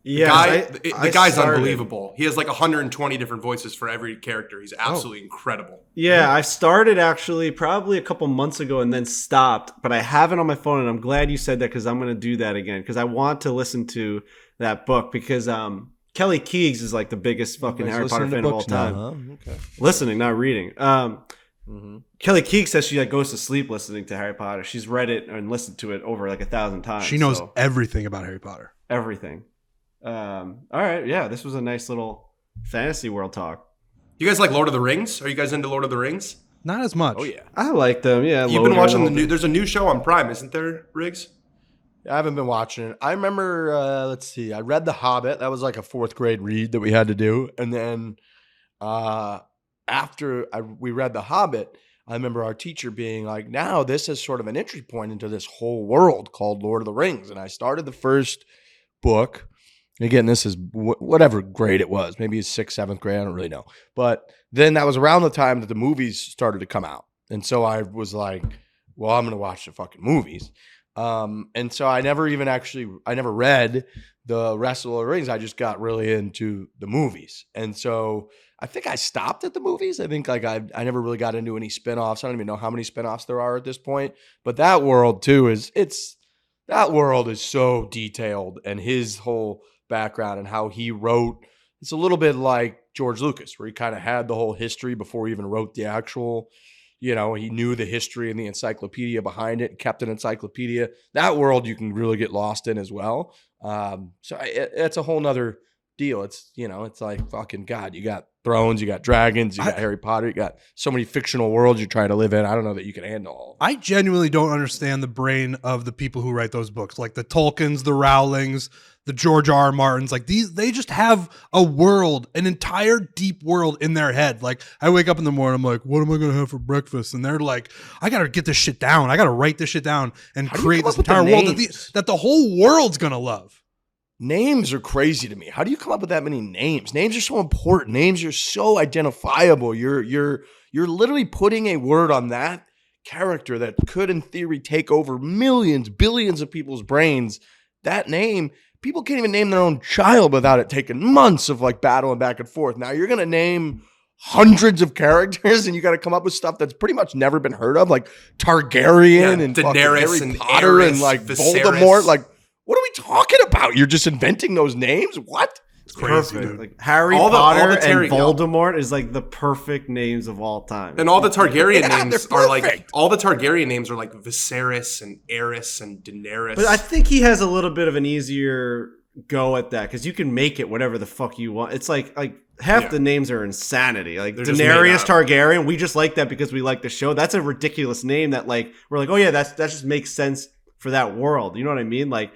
Yeah, the guy's unbelievable. He has 120 different voices for every character. He's absolutely incredible. Yeah, I started actually probably a couple months ago and then stopped, but I have it on my phone, and I'm glad you said that because I'm going to do that again because I want to listen to that book because Kelly Keegs is the biggest fucking Harry Potter fan of all time. Now, huh? Okay. Listening, not reading. Kelly Keegs says she goes to sleep listening to Harry Potter. She's read it and listened to it over 1,000 times. She knows everything about Harry Potter. Everything. All right, yeah, this was a nice little fantasy world talk. You guys like Lord of the Rings? Are you guys into Lord of the Rings? Not as much. Oh yeah, I like them. Yeah, you've been watching the new. There's a new show on Prime, isn't there, Riggs? I haven't been watching it. I remember. Let's see. I read The Hobbit. That was a 4th grade read that we had to do, and then after we read The Hobbit, I remember our teacher being like, now this is sort of an entry point into this whole world called Lord of the Rings. And I started the first book Again, this is whatever grade it was. Maybe it's 6th, 7th grade. I don't really know. But then that was around the time that the movies started to come out. And so I was like, well, I'm going to watch the fucking movies. And so I never read the rest of the Lord of the Rings. I just got really into the movies. And so I think I stopped at the movies. I think like I never really got into any spinoffs. I don't even know how many spinoffs there are at this point. But that world too that world is so detailed, and his whole background and how he wrote. It's a little bit like George Lucas, where he kind of had the whole history before he even wrote the actual, he knew the history and the encyclopedia behind it, kept an encyclopedia. That world you can really get lost in as well. So it's a whole nother deal. It's, it's like fucking God. You got thrones, you got dragons, you got Harry Potter, you got so many fictional worlds you're trying to live in. I don't know that you can handle all. I genuinely don't understand the brain of the people who write those books, like the Tolkiens, the Rowlings, the George R. Martins. Like they just have a world, an entire deep world in their head. Like I wake up in the morning, I'm like, what am I going to have for breakfast? And they're like, I got to get this shit down. I got to write this shit down and create this entire world that the whole world's going to love. Names are crazy to me. How do you come up with that many names? Names are so important. Names are so identifiable. You're literally putting a word on that character that could, in theory, take over millions, billions of people's brains. That name, people can't even name their own child without it taking months of like battling back and forth. Now you're gonna name hundreds of characters, and you got to come up with stuff that's pretty much never been heard of, like Targaryen and Daenerys Harry Potter and like Viserys. Voldemort, like. What are we talking about? You're just inventing those names? What? It's crazy. Perfect. Like Harry Potter and Voldemort is like the perfect names of all time. And all the Targaryen names are like Viserys and Aerys and Daenerys. But I think he has a little bit of an easier go at that because you can make it whatever the fuck you want. It's like half the names are insanity. Like Daenerys Targaryen, we just like that because we like the show. That's a ridiculous name that like we're like, oh yeah, that just makes sense for that world. You know what I mean? Like.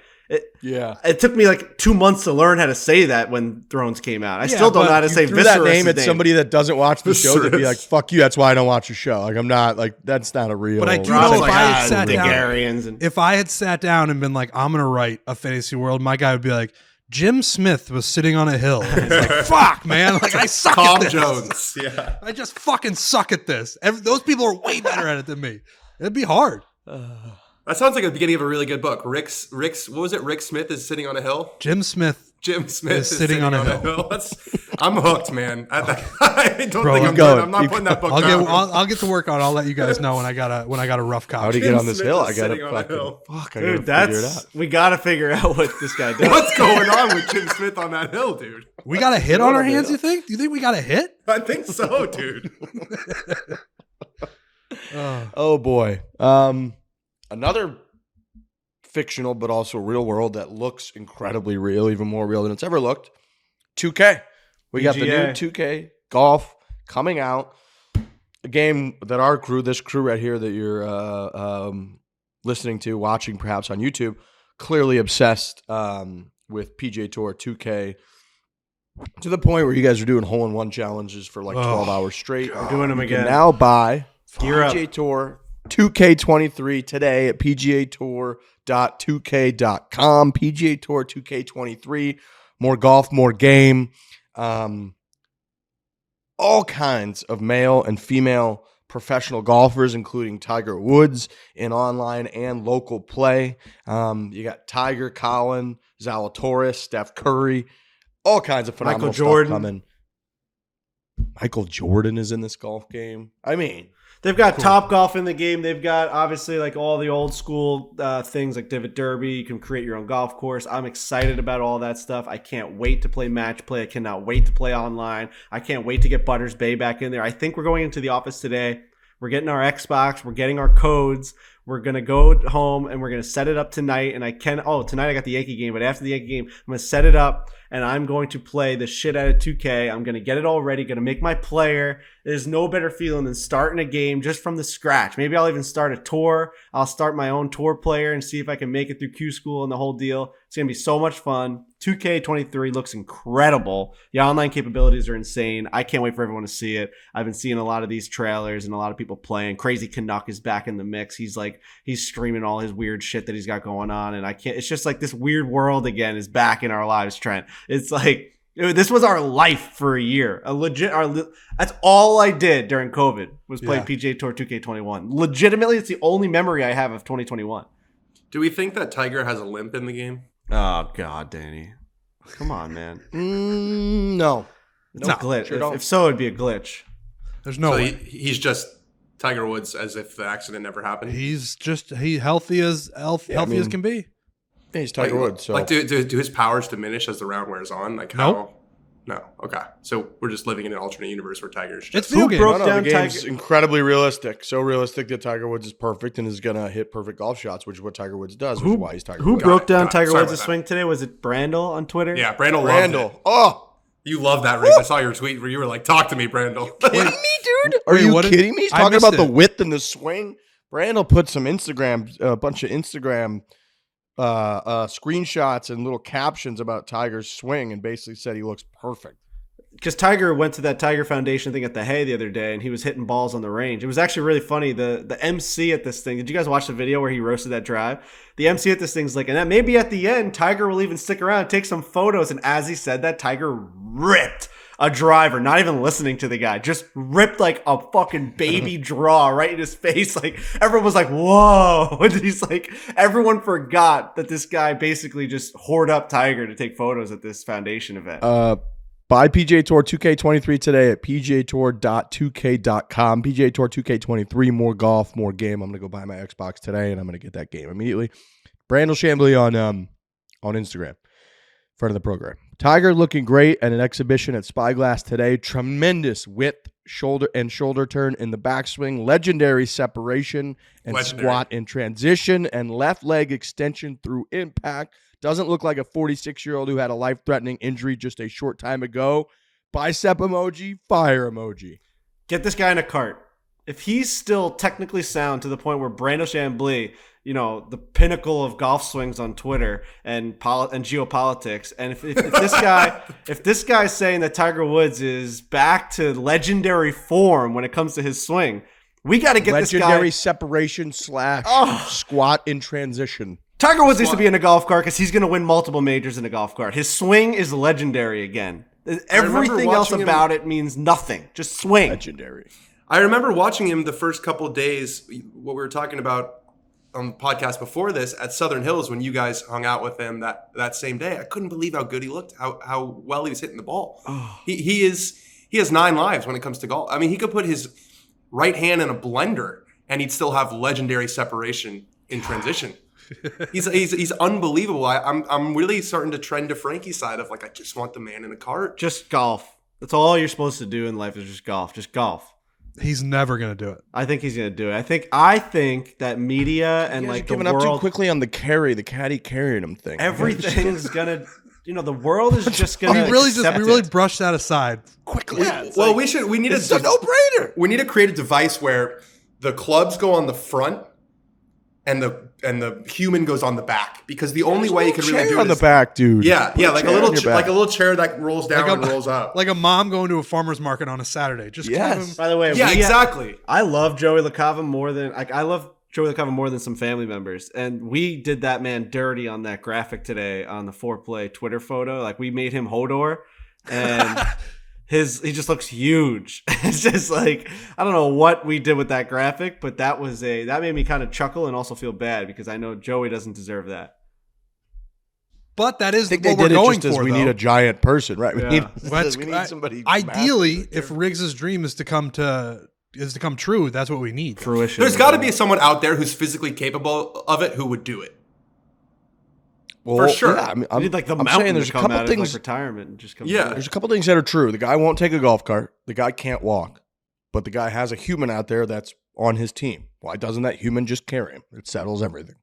It took me like 2 months to learn how to say that when Thrones came out. I still don't know how to say Viserys' that name at somebody that doesn't watch the show to be like, fuck you, that's why I don't watch your show. Like I'm not like that's not a real. But I do know if I had sat down and been like, I'm gonna write a fantasy world, my guy would be like, Jim Smith was sitting on a hill. And he's like, fuck, man. Like I suck at this. Tom Jones. Yeah. I just fucking suck at this. Those people are way better at it than me. It'd be hard. That sounds like the beginning of a really good book. Rick's what was it? Rick Smith is sitting on a hill. Jim Smith is sitting on a hill. I'm hooked, man. I don't think I'm done. I'm not putting that book down. I'll get to work on it. I'll let you guys know when I got a rough copy. How do you get on this hill? I gotta figure it out. We gotta figure out what this guy does. What's going on with Jim Smith on that hill, dude? We got a hit on our hands, you think? Do you think we got a hit? I think so, dude. Oh boy. Another fictional but also real world that looks incredibly real, even more real than it's ever looked. 2K. We got the new 2K golf coming out. A game that this crew right here that you're listening to, watching perhaps on YouTube, clearly obsessed with PGA Tour 2K to the point where you guys are doing hole-in-one challenges for like 12 hours straight. We're doing them again. You can now buy PGA Tour 2K23 today at PGAtour.2K.com. PGA Tour 2K23. More golf, more game. All kinds of male and female professional golfers, including Tiger Woods in online and local play. You got Tiger, Colin, Zalatoris, Steph Curry, all kinds of phenomenal stuff coming. Michael Jordan is in this golf game. I mean, they've got Top Golf in the game. They've got obviously like all the old school things like Divot Derby. You can create your own golf course. I'm excited about all that stuff. I can't wait to play match play. I cannot wait to play online. I can't wait to get Butters Bay back in there. I think we're going into the office today. We're getting our Xbox. We're getting our codes. We're going to go home and we're going to set it up tonight. And tonight I got the Yankee game. But after the Yankee game, I'm going to set it up and I'm going to play the shit out of 2K. I'm going to get it all ready. Going to make my player. There's no better feeling than starting a game just from the scratch. Maybe I'll even start a tour. I'll start my own tour player and see if I can make it through Q School and the whole deal. It's going to be so much fun. 2K23 looks incredible. The online capabilities are insane. I can't wait for everyone to see it. I've been seeing a lot of these trailers and a lot of people playing. Crazy Canuck is back in the mix. He's like like he's streaming all his weird shit that he's got going on, and I can't. It's just like this weird world again is back in our lives, Trent. It's like this was our life for a year. That's all I did during COVID was play PGA Tour 2K21. Legitimately, it's the only memory I have of 2021. Do we think that Tiger has a limp in the game? Oh God, Danny, come on, man. No. It's a glitch. Sure if so, it'd be a glitch. There's no way. He's just Tiger Woods, as if the accident never happened. He's healthy as can be. Yeah, he's Tiger Woods. So. Like, do his powers diminish as the round wears on? Like, how? Nope. No. Okay. So we're just living in an alternate universe where Tiger's just... It's video game. The game's incredibly realistic. So realistic that Tiger Woods is perfect and is going to hit perfect golf shots, which is what Tiger Woods does, which is why he's Tiger Woods. Who broke down Tiger Woods' swing today? Was it Brandel on Twitter? Yeah, Brandel loved it. Oh! You love that, Riggs. I saw your tweet where you were like, talk to me, Brandel. Kidding me, dude? Are you kidding me? He's talking about the width and the swing. Brandel put some a bunch of Instagram screenshots and little captions about Tiger's swing and basically said he looks perfect. Because Tiger went to that Tiger Foundation thing at the Hay the other day, and he was hitting balls on the range. It was actually really funny. The MC at this thing, did you guys watch the video where he roasted that drive? The MC at this thing's like, and that maybe at the end, Tiger will even stick around and take some photos. And as he said that, Tiger ripped a driver, not even listening to the guy, just ripped like a fucking baby draw right in his face. Like everyone was like, whoa. And he's like, everyone forgot that this guy basically just whored up Tiger to take photos at this foundation event. Buy PGA Tour 2K23 today at pgatour.2k.com. PGA Tour 2K23, more golf, more game. I'm going to go buy my Xbox today, and I'm going to get that game immediately. Brandel Chambly on Instagram, front of the program. Tiger looking great at an exhibition at Spyglass today. Tremendous width, shoulder turn in the backswing, legendary separation and squat in transition, and left leg extension through impact. Doesn't look like a 46-year-old who had a life-threatening injury just a short time ago. Bicep emoji, fire emoji. Get this guy in a cart. If he's still technically sound to the point where Brandel Chambly, the pinnacle of golf swings on Twitter and geopolitics, and if this guy's saying that Tiger Woods is back to legendary form when it comes to his swing, we got to get this guy legendary separation / squat in transition. Tiger Woods needs to be in a golf cart because he's going to win multiple majors in a golf cart. His swing is legendary again. Everything else about it means nothing. Just swing. Legendary. I remember watching him the first couple of days, what we were talking about on the podcast before this, at Southern Hills when you guys hung out with him that same day. I couldn't believe how good he looked, how well he was hitting the ball. Oh. He has 9 lives when it comes to golf. I mean, he could put his right hand in a blender and he'd still have legendary separation in transition. He's unbelievable. I'm really starting to trend to Frankie's side of like, I just want the man in a cart. Just golf. That's all you're supposed to do in life is just golf. Just golf. He's never gonna do it. I think he's gonna do it. I think that media and like the world giving up too quickly on the caddy carrying him thing. Everything's gonna. The world is just gonna. We really brushed that aside quickly. Yeah, we need a no-brainer. We need to create a device where the clubs go on the front and the human goes on the back, because the only way you could really do it on the back, dude. Yeah, like a little chair that rolls down and rolls up, like a mom going to a farmer's market on a Saturday. Just By the way, exactly. I love Joey LaCava more than some family members, and we did that man dirty on that graphic today on the Foreplay Twitter photo. Like we made him Hodor, and he just looks huge. It's just like, I don't know what we did with that graphic, but that made me kind of chuckle and also feel bad because I know Joey doesn't deserve that. But that is what we're going for. We need a giant person, right? We need somebody. Ideally, if Riggs' dream is to come true, that's what we need. Fruition. There's got to be someone out there who's physically capable of it who would do it. Well, for sure. Yeah, I'm saying there's a couple things. Retirement and just come. Yeah, there's a couple things that are true. The guy won't take a golf cart. The guy can't walk, but the guy has a human out there that's on his team. Why doesn't that human just carry him? It settles everything.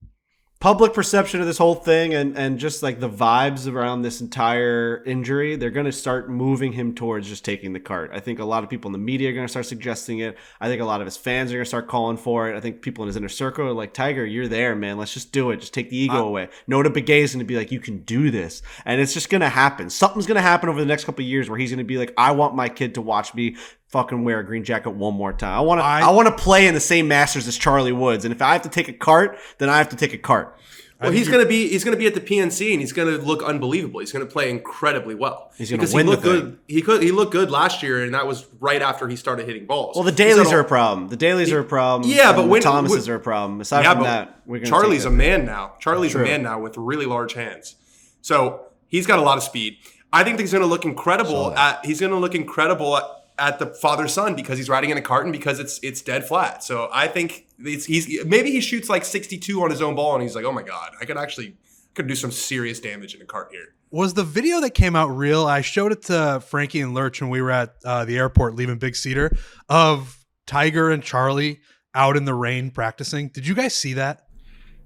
Public perception of this whole thing and just like the vibes around this entire injury, they're going to start moving him towards just taking the cart. I think a lot of people in the media are going to start suggesting it. I think a lot of his fans are going to start calling for it. I think people in his inner circle are like, Tiger, you're there, man. Let's just do it. Just take the ego away. Nota Begay is going to be like, you can do this. And it's just going to happen. Something's going to happen over the next couple of years where he's going to be like, I want my kid to watch me fucking wear a green jacket one more time. I want to play in the same Masters as Charlie Woods, and if I have to take a cart, then I have to take a cart. Well, he's gonna be at the PNC, and he's gonna look unbelievable. He's gonna play incredibly well. He's gonna win the thing. Good. He looked good last year, and that was right after he started hitting balls. Well, the dailies are a problem. Yeah, but when Thomases are a problem. Aside from that, Charlie's a man now. Charlie's a man now with really large hands, so he's got a lot of speed. I think he's gonna look incredible. At the father-son because he's riding in a cart and because it's dead flat. So I think maybe he shoots like 62 on his own ball and he's like, oh my God, I could do some serious damage in a cart here. Was the video that came out real? I showed it to Frankie and Lurch when we were at the airport leaving Big Cedar of Tiger and Charlie out in the rain practicing. Did you guys see that?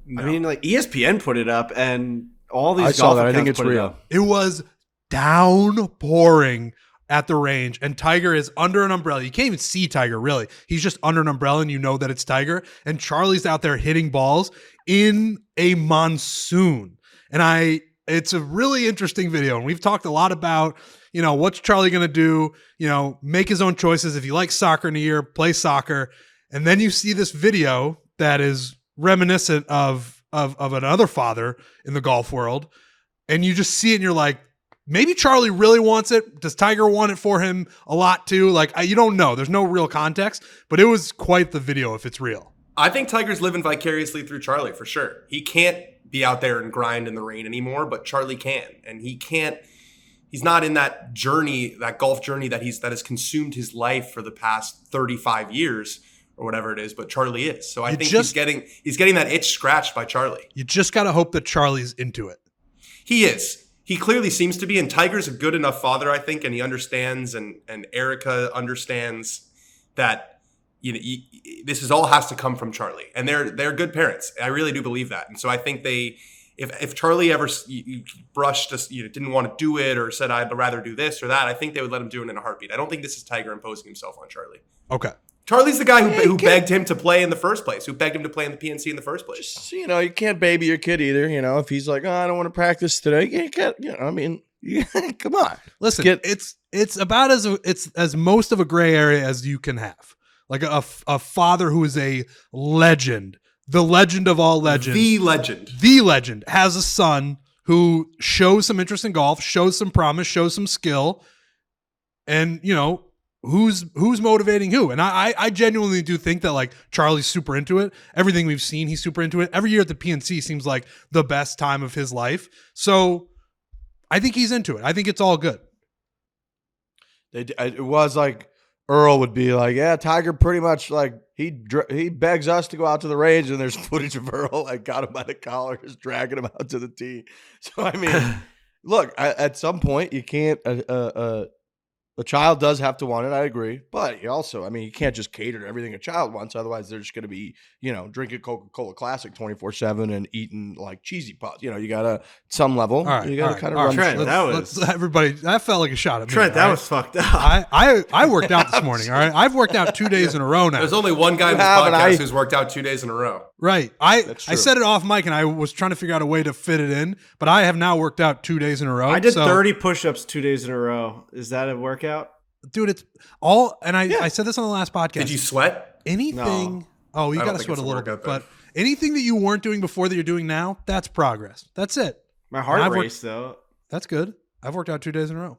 No. I mean, like ESPN put it up and all these I saw that. I think it's real. It was downpouring at the range, and Tiger is under an umbrella. You can't even see Tiger, really. He's just under an umbrella, and you know that it's Tiger. And Charlie's out there hitting balls in a monsoon. And it's a really interesting video. And we've talked a lot about, what's Charlie going to do? Make his own choices. If you like soccer in a year, play soccer. And then you see this video that is reminiscent of another father in the golf world. And you just see it, and you're like, maybe Charlie really wants it. Does Tiger want it for him a lot too? Like, you don't know. There's no real context, but it was quite the video if it's real. I think Tiger's living vicariously through Charlie for sure. He can't be out there and grind in the rain anymore, but Charlie can. And he's not in that journey, that golf journey that has consumed his life for the past 35 years or whatever it is, but Charlie is. So I think he's getting that itch scratched by Charlie. You just got to hope that Charlie's into it. He is. He clearly seems to be, and Tiger's a good enough father, I think, and he understands, and Erica understands that this all has to come from Charlie, and they're good parents. I really do believe that, and so I think if Charlie ever brushed us, didn't want to do it or said I'd rather do this or that, I think they would let him do it in a heartbeat. I don't think this is Tiger imposing himself on Charlie. Okay. Charlie's the guy who begged him to play in the first place, who begged him to play in the PNC in the first place. Just, you can't baby your kid either. If he's like, I don't want to practice today, you can't, come on. Listen, it's about as most of a gray area as you can have. Like a father who is a legend, the legend of all legends. The legend has a son who shows some interest in golf, shows some promise, shows some skill, and, who's motivating who? And I genuinely do think that like Charlie's super into it. Everything we've seen, he's super into it. Every year at the PNC seems like the best time of his life. So I think he's into it. I think it's all good. It was like Earl would be like, yeah, Tiger pretty much like he begs us to go out to the range, and there's footage of Earl like got him by the collar, just dragging him out to the tee. So I mean, look, at some point you can't. The child does have to want it, I agree. But you also, you can't just cater to everything a child wants. Otherwise, they're just going to be, drinking Coca-Cola Classic 24/7 and eating like cheesy puffs. You got to, some level, you got to kind of run. Trent, that felt like a shot at me. Trent, that was fucked up. I worked out this morning, all right? I've worked out 2 days in a row now. There's only one guy in this podcast who's worked out 2 days in a row. Right. I said it off mic, and I was trying to figure out a way to fit it in, but I have now worked out 2 days in a row. I did 30 push-ups 2 days in a row. Is that a workout? Dude, it's all, and I said this on the last podcast. Did you sweat? Anything? No. Oh, you got to sweat a little bit, but anything that you weren't doing before that you're doing now, that's progress. That's it. My heart race, though. That's good. I've worked out 2 days in a row.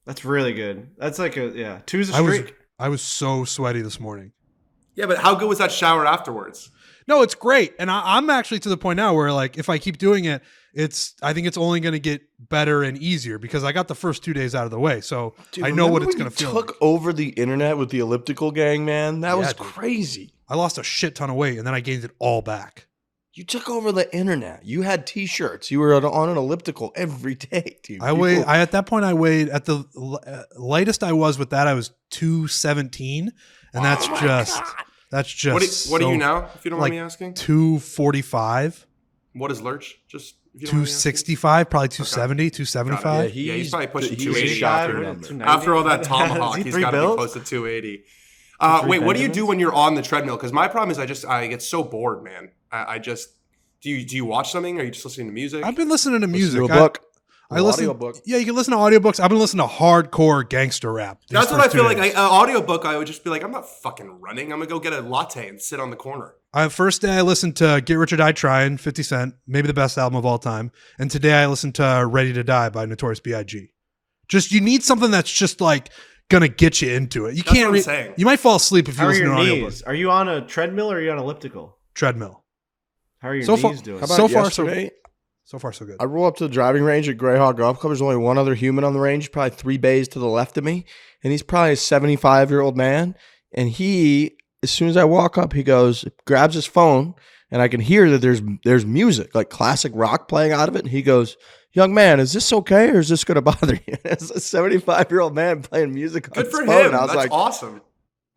That's really good. That's like 2's a streak. I was so sweaty this morning. Yeah, but how good was that shower afterwards? No, it's great. And I'm actually to the point now where like if I keep doing it, I think it's only going to get better and easier because I got the first 2 days out of the way. So I know what it's going to feel like. Took over the internet with the elliptical gang, man. That was crazy. I lost a shit ton of weight and then I gained it all back. You took over the internet. You had T-shirts. You were on an elliptical every day, dude. At that point I weighed at the lightest I was with that. I was 217, and that's just. What are you now? If you don't mind me asking. 245. What is Lurch? Just 265, probably 270, 275. Yeah, he's probably pushing 280 after all that tomahawk. He's got to be close to 280. Wait, what do you do when you're on the treadmill? Because my problem is I get so bored, man. Do you watch something? Or are you just listening to music? I've been listening to music. Listen to a book. I listen. Audiobook. Yeah, you can listen to audiobooks. I've been listening to hardcore gangster rap. That's what I feel like. An audiobook, I would just be like, I'm not fucking running. I'm going to go get a latte and sit on the corner. First day I listened to Get Rich or Die Trying, 50 Cent, maybe the best album of all time. And today I listened to Ready to Die by Notorious B.I.G. Just, you need something that's just like going to get you into it. You That's can't what I'm saying. You might fall asleep if you How are listen to your an knees? audiobook. Are you on a treadmill or are you on elliptical? Treadmill. How are your So far- knees doing? How about So far, yesterday? So far, so good. I roll up to the driving range at Greyhawk Golf Club. There's only one other human on the range, probably 3 bays to the left of me. And he's probably a 75-year-old man. And he, as soon as I walk up, he goes, grabs his phone, and I can hear that there's music, like classic rock playing out of it. And he goes, young man, is this okay or is this going to bother you? It's a 75-year-old man playing music on Good his for phone. him. I was That's like, awesome.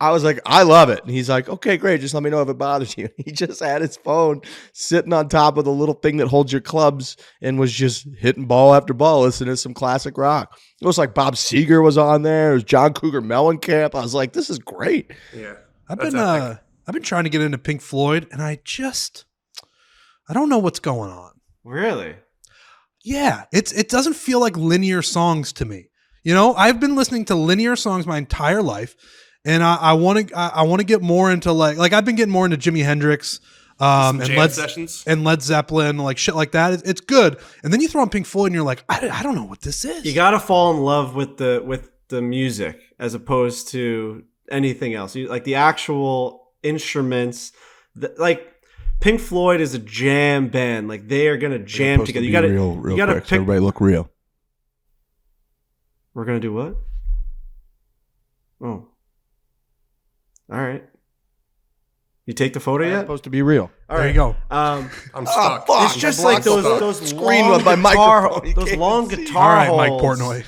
I was like, I love it. And he's like, okay, great. Just let me know if it bothers you. He just had his phone sitting on top of the little thing that holds your clubs and was just hitting ball after ball, listening to some classic rock. It was like Bob Seger was on there. It was John Cougar Mellencamp. I was like, this is great. Yeah. I've That's been epic. I've been trying to get into Pink Floyd, and I don't know what's going on. Really? Yeah, it doesn't feel like linear songs to me. You know, I've been listening to linear songs my entire life, and I want to get more into like I've been getting more into Jimi Hendrix, Some and jam sessions. Led Zeppelin, like shit like that. It's good, and then you throw on Pink Floyd, and you're like, I don't know what this is. You got to fall in love with the music as opposed to anything else. Like the actual instruments, like Pink Floyd is a jam band. Like they are gonna jam together. You got to real you got to quick. pick. So everybody look real. We're gonna do what? Oh, all right. You take the photo It's yet? supposed to be real. All There right. you go. I'm stuck. fuck. It's just My like those block's those screen long with my guitar, microphone. You those can't long see. guitar All right, holds. Mike Portnoy.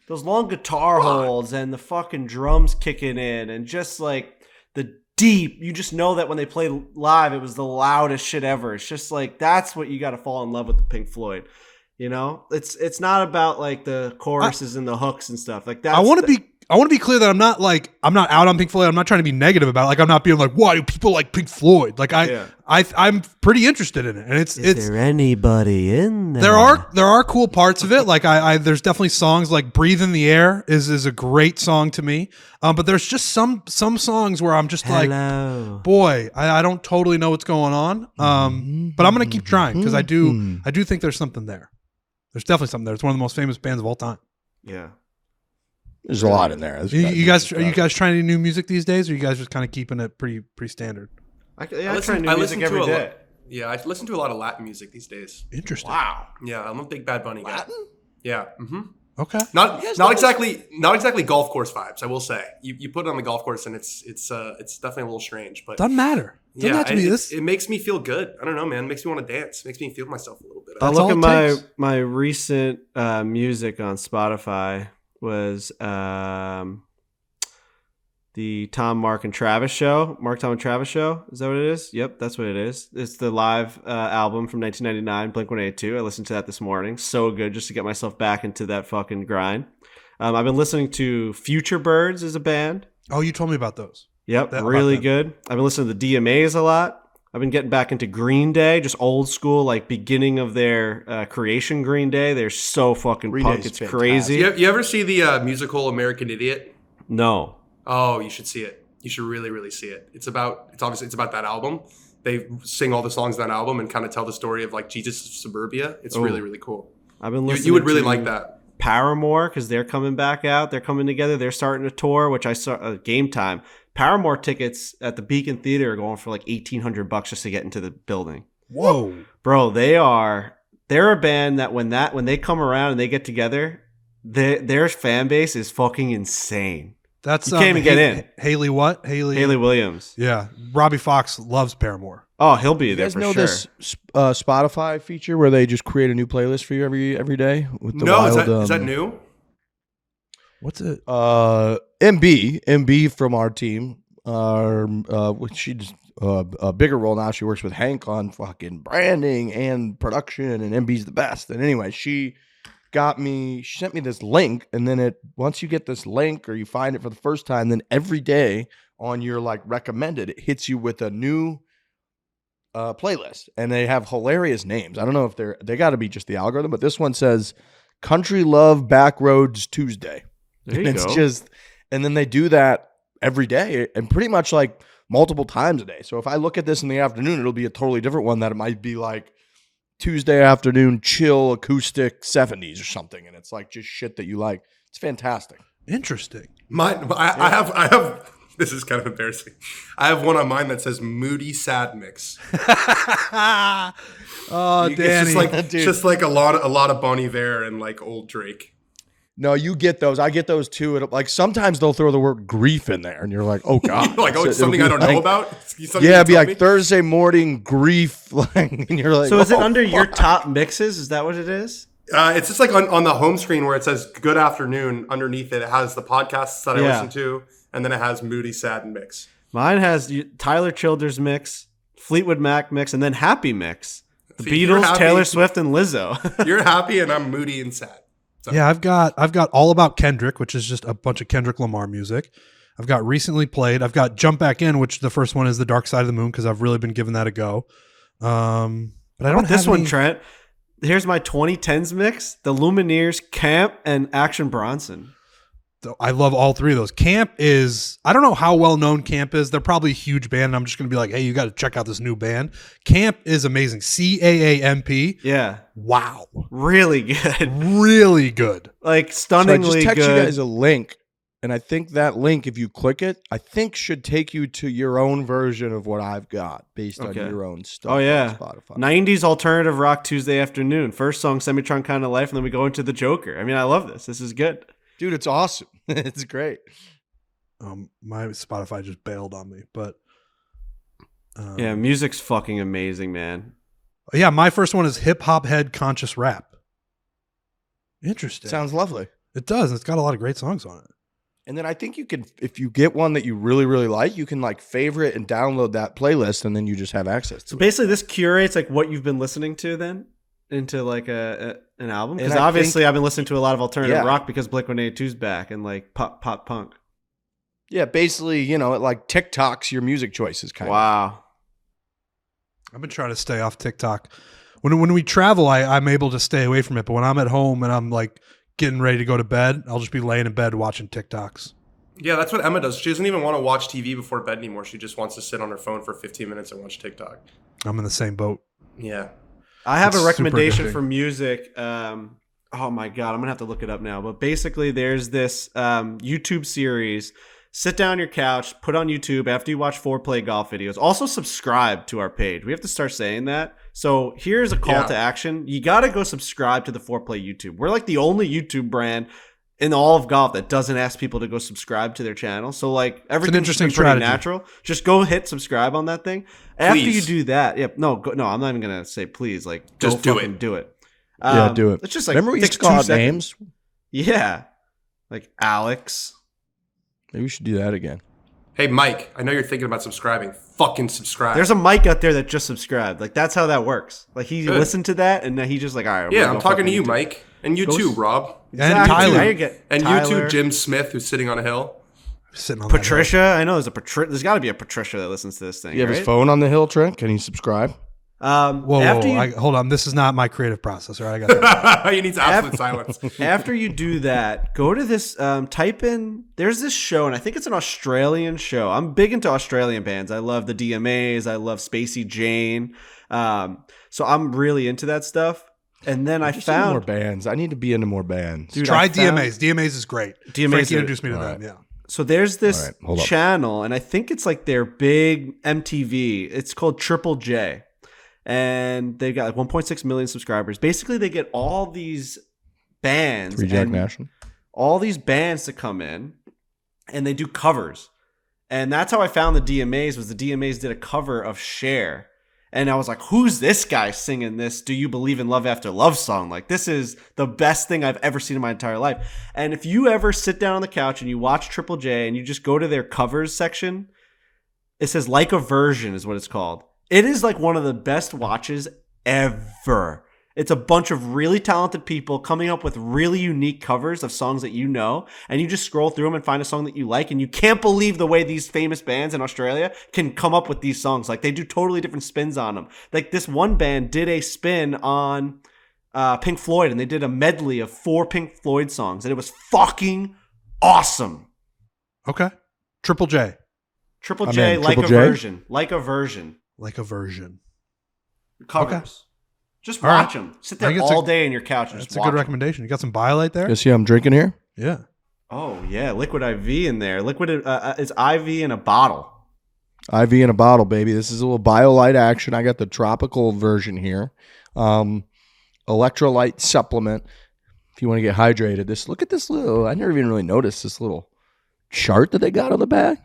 Those long guitar holds and the fucking drums kicking in and just like the deep, you just know that when they play live, it was the loudest shit ever. It's just like, that's what you got to fall in love with the Pink Floyd. You know, it's not about like the choruses and the hooks and stuff like that. I want to be clear that I'm not out on Pink Floyd. I'm not trying to be negative about it. Like I'm not being like, why do people like Pink Floyd? Like I'm pretty interested in it, and it's there anybody in there? there are cool parts of it. Like I there's definitely songs like "Breathe in the Air" is a great song to me. But there's just some songs where I'm just like, boy, I don't totally know what's going on. But I'm gonna keep trying because I do think there's something there. There's definitely something there. It's one of the most famous bands of all time. Yeah. There's a lot in there. You guys are you guys trying any new music these days, or are you guys just kind of keeping it pretty standard? I try new music every day. Yeah, I listen to a lot of Latin music these days. Interesting. Wow. Yeah, I'm a big Bad Bunny guy. Latin? Yeah. Mm-hmm. Okay. Not exactly golf course vibes. I will say you put it on the golf course and it's definitely a little strange, but Doesn't matter. Doesn't have to be this. It makes me feel good. I don't know, man. It makes me want to dance. It makes me feel myself a little bit. I'll That's look all at it takes. my recent music on Spotify was the Tom, Mark, and Travis show. Mark, Tom, and Travis show. Is that what it is? Yep, that's what it is. It's the live album from 1999, Blink-182. I listened to that this morning. So good, just to get myself back into that fucking grind. I've been listening to Future Birds as a band. Oh, you told me about those. Yep, About really them. good. I've been listening to the DMAs a lot. I've been getting back into Green Day, just old school, like beginning of their creation Green Day. They're so fucking Green punk. Day's It's fantastic. crazy. You ever see the musical American Idiot? No. Oh, you should see it. You should really, really see it. It's about that album. They sing all the songs on that album and kind of tell the story of like Jesus of Suburbia. It's really, really cool. I've been listening. You would really to like that. Paramore, because they're coming back out. They're coming together. They're starting a tour, which I saw Game Time. Paramore tickets at the Beacon Theater are going for like $1,800 just to get into the building. Whoa. Bro, they're a band that when they come around and they get together, their fan base is fucking insane. That's you can't even get in. Haley what? Haley Williams. Yeah. Robbie Fox loves Paramore. Oh, he'll be You there guys for know sure. this Spotify feature where they just create a new playlist for you every day with the No, wild, is that new? What's it? MB from our team, she's a bigger role now. She works with Hank on fucking branding and production, and MB's the best. And anyway, she sent me this link, and then once you get this link or you find it for the first time, then every day on your like recommended, it hits you with a new playlist, and they have hilarious names. I don't know if they got to be just the algorithm, but this one says Country Love Backroads Tuesday. There you go. And then they do that every day and pretty much like multiple times a day. So if I look at this in the afternoon, it'll be a totally different one that it might be like Tuesday afternoon, chill, acoustic 70s or something. And it's like just shit that you like. It's fantastic. Interesting. I have. This is kind of embarrassing. I have one on mine that says "Moody Sad Mix." Oh, Danny, it's just like a lot of Bon Iver and like old Drake. No, you get those. I get those too. Like sometimes they'll throw the word grief in there, and you're like, "Oh God!" Like, it's something I don't know about. Yeah, it'd be like Thursday morning grief, and you're like, so is it under your top mixes? Is that what it is? It's just like on the home screen where it says "Good Afternoon." Underneath it has the podcasts that I listen to, and then it has Moody Sad Mix. Mine has Tyler Childers mix, Fleetwood Mac mix, and then Happy mix. The Beatles, Taylor Swift, and Lizzo. You're happy, and I'm moody and sad. So. Yeah, I've got All About Kendrick, which is just a bunch of Kendrick Lamar music. I've got Recently Played. I've got Jump Back In, which the first one is The Dark Side of the Moon because I've really been giving that a go. But I don't have this one, Trent. Here's my 2010s mix: The Lumineers, Camp, and Action Bronson. I love all three of those. Camp is, I don't know how well known Camp is. They're probably a huge band. And I'm just going to be like, hey, you got to check out this new band. Camp is amazing. CAAMP. Yeah. Wow. Really good. Really good. Like stunningly good. So I just text you guys a link. And I think that link, if you click it, I think should take you to your own version of what I've got based on your own stuff. Oh, yeah. On Spotify. 90s alternative rock Tuesday afternoon. First song, Semitron Kind of Life. And then we go into the Joker. I mean, I love this. This is good. Dude, it's awesome. It's great. My Spotify just bailed on me, but yeah, music's fucking amazing, man. Yeah, my first one is Hip Hop Head Conscious Rap. Interesting. Sounds lovely. It does. It's got a lot of great songs on it. And then I think you can, if you get one that you really, really like, you can like favorite and download that playlist, and then you just have access to it. So basically, this curates like what you've been listening to then into like an album, because obviously I've been listening to a lot of alternative rock because Blink-182's back and like pop punk. Yeah, basically, you know, it like TikToks your music choices kind of. Wow. I've been trying to stay off TikTok. When we travel, I'm able to stay away from it, but when I'm at home and I'm like getting ready to go to bed, I'll just be laying in bed watching TikToks. Yeah, that's what Emma does. She doesn't even want to watch TV before bed anymore. She just wants to sit on her phone for 15 minutes and watch TikTok. I'm in the same boat. Yeah. I have a recommendation for music. Oh my God, I'm going to have to look it up now. But basically, there's this YouTube series. Sit down on your couch, put on YouTube after you watch Fore play golf videos. Also subscribe to our page. We have to start saying that. So here's a call to action. You got to go subscribe to the Fore play YouTube. We're like the only YouTube brand in all of golf that doesn't ask people to go subscribe to their channel. So like everything's pretty strategy. Natural. Just go hit subscribe on that thing. After you do that, I'm not even gonna say please. Like just do it. Do it. Do it. It's just like remember we used to call out names. Yeah, like Alex. Maybe we should do that again. Hey Mike, I know you're thinking about subscribing. Fucking subscribe. There's a Mike out there that just subscribed. Like that's how that works. Like he listened to that and then he just like, all right. Yeah, I'm talking to you, Mike, and you too, Rob, and Tyler, and you too, Jim Smith, who's sitting on a hill. Sitting on Patricia. I know there's a Patricia. There's got to be a Patricia that listens to this thing. You have his phone on the hill, Trent? Can he subscribe? Hold on. This is not my creative process. All right, I got He needs absolute silence. After you do that, go to this. Type in. There's this show, and I think it's an Australian show. I'm big into Australian bands. I love the DMAs. I love Spacey Jane. So I'm really into that stuff. And then I found more bands. I need to be into more bands. Dude, try DMAs. DMAs is great. DMAs Frankie introduced me to them. Yeah. So there's this channel, and I think it's like their big MTV. It's called Triple J. And they've got like 1.6 million subscribers. Basically, they get all these bands, all these bands to come in, and they do covers. And that's how I found the DMAs. Was the DMAs did a cover of Cher, and I was like, "Who's this guy singing this? Do you believe in love after love song? Like this is the best thing I've ever seen in my entire life." And if you ever sit down on the couch and you watch Triple J and you just go to their covers section, it says "Like a Version" is what it's called. It is like one of the best watches ever. It's a bunch of really talented people coming up with really unique covers of songs that you know, and you just scroll through them and find a song that you like, and you can't believe the way these famous bands in Australia can come up with these songs. Like they do totally different spins on them. Like this one band did a spin on Pink Floyd, and they did a medley of 4 Pink Floyd songs, and it was fucking awesome. Okay. Triple J. Triple J, like a version. Like a version. Like a version. Covers. Okay. Just watch them. Sit there all day on your couch and just watch them. That's a good recommendation. You got some BioLite there? You see I'm drinking here? Yeah. Oh, yeah. Liquid IV in there. Liquid is IV in a bottle. IV in a bottle, baby. This is a little BioLite action. I got the tropical version here. Electrolyte supplement. If you want to get hydrated. Look at this little, I never even really noticed this little chart that they got on the back.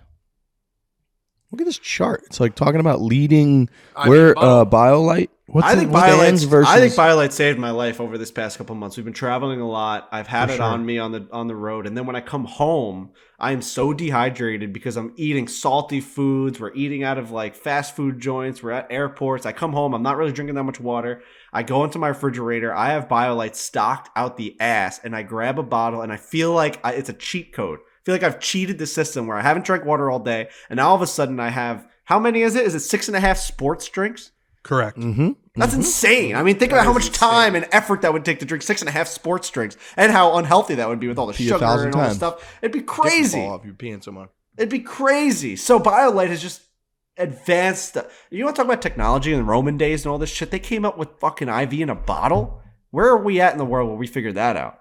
Look at this chart. It's like talking about leading where BioLite. I think BioLite saved my life over this past couple months. We've been traveling a lot. I've had it on me on the road, and then when I come home, I am so dehydrated because I'm eating salty foods. We're eating out of like fast food joints. We're at airports. I come home. I'm not really drinking that much water. I go into my refrigerator. I have BioLite stocked out the ass, and I grab a bottle, and I feel like it's a cheat code. I feel like I've cheated the system where I haven't drank water all day, and now all of a sudden I have, how many is it? Is it 6.5 sports drinks? Correct. Mm-hmm. That's insane. I mean, think about how much time and effort that would take to drink 6.5 sports drinks, and how unhealthy that would be with all the sugar and all the stuff. It'd be crazy. You're peeing so much. It'd be crazy. So BioLite has just advanced. You want to talk about technology in the Roman days and all this shit? They came up with fucking IV in a bottle. Where are we at in the world where we figured that out?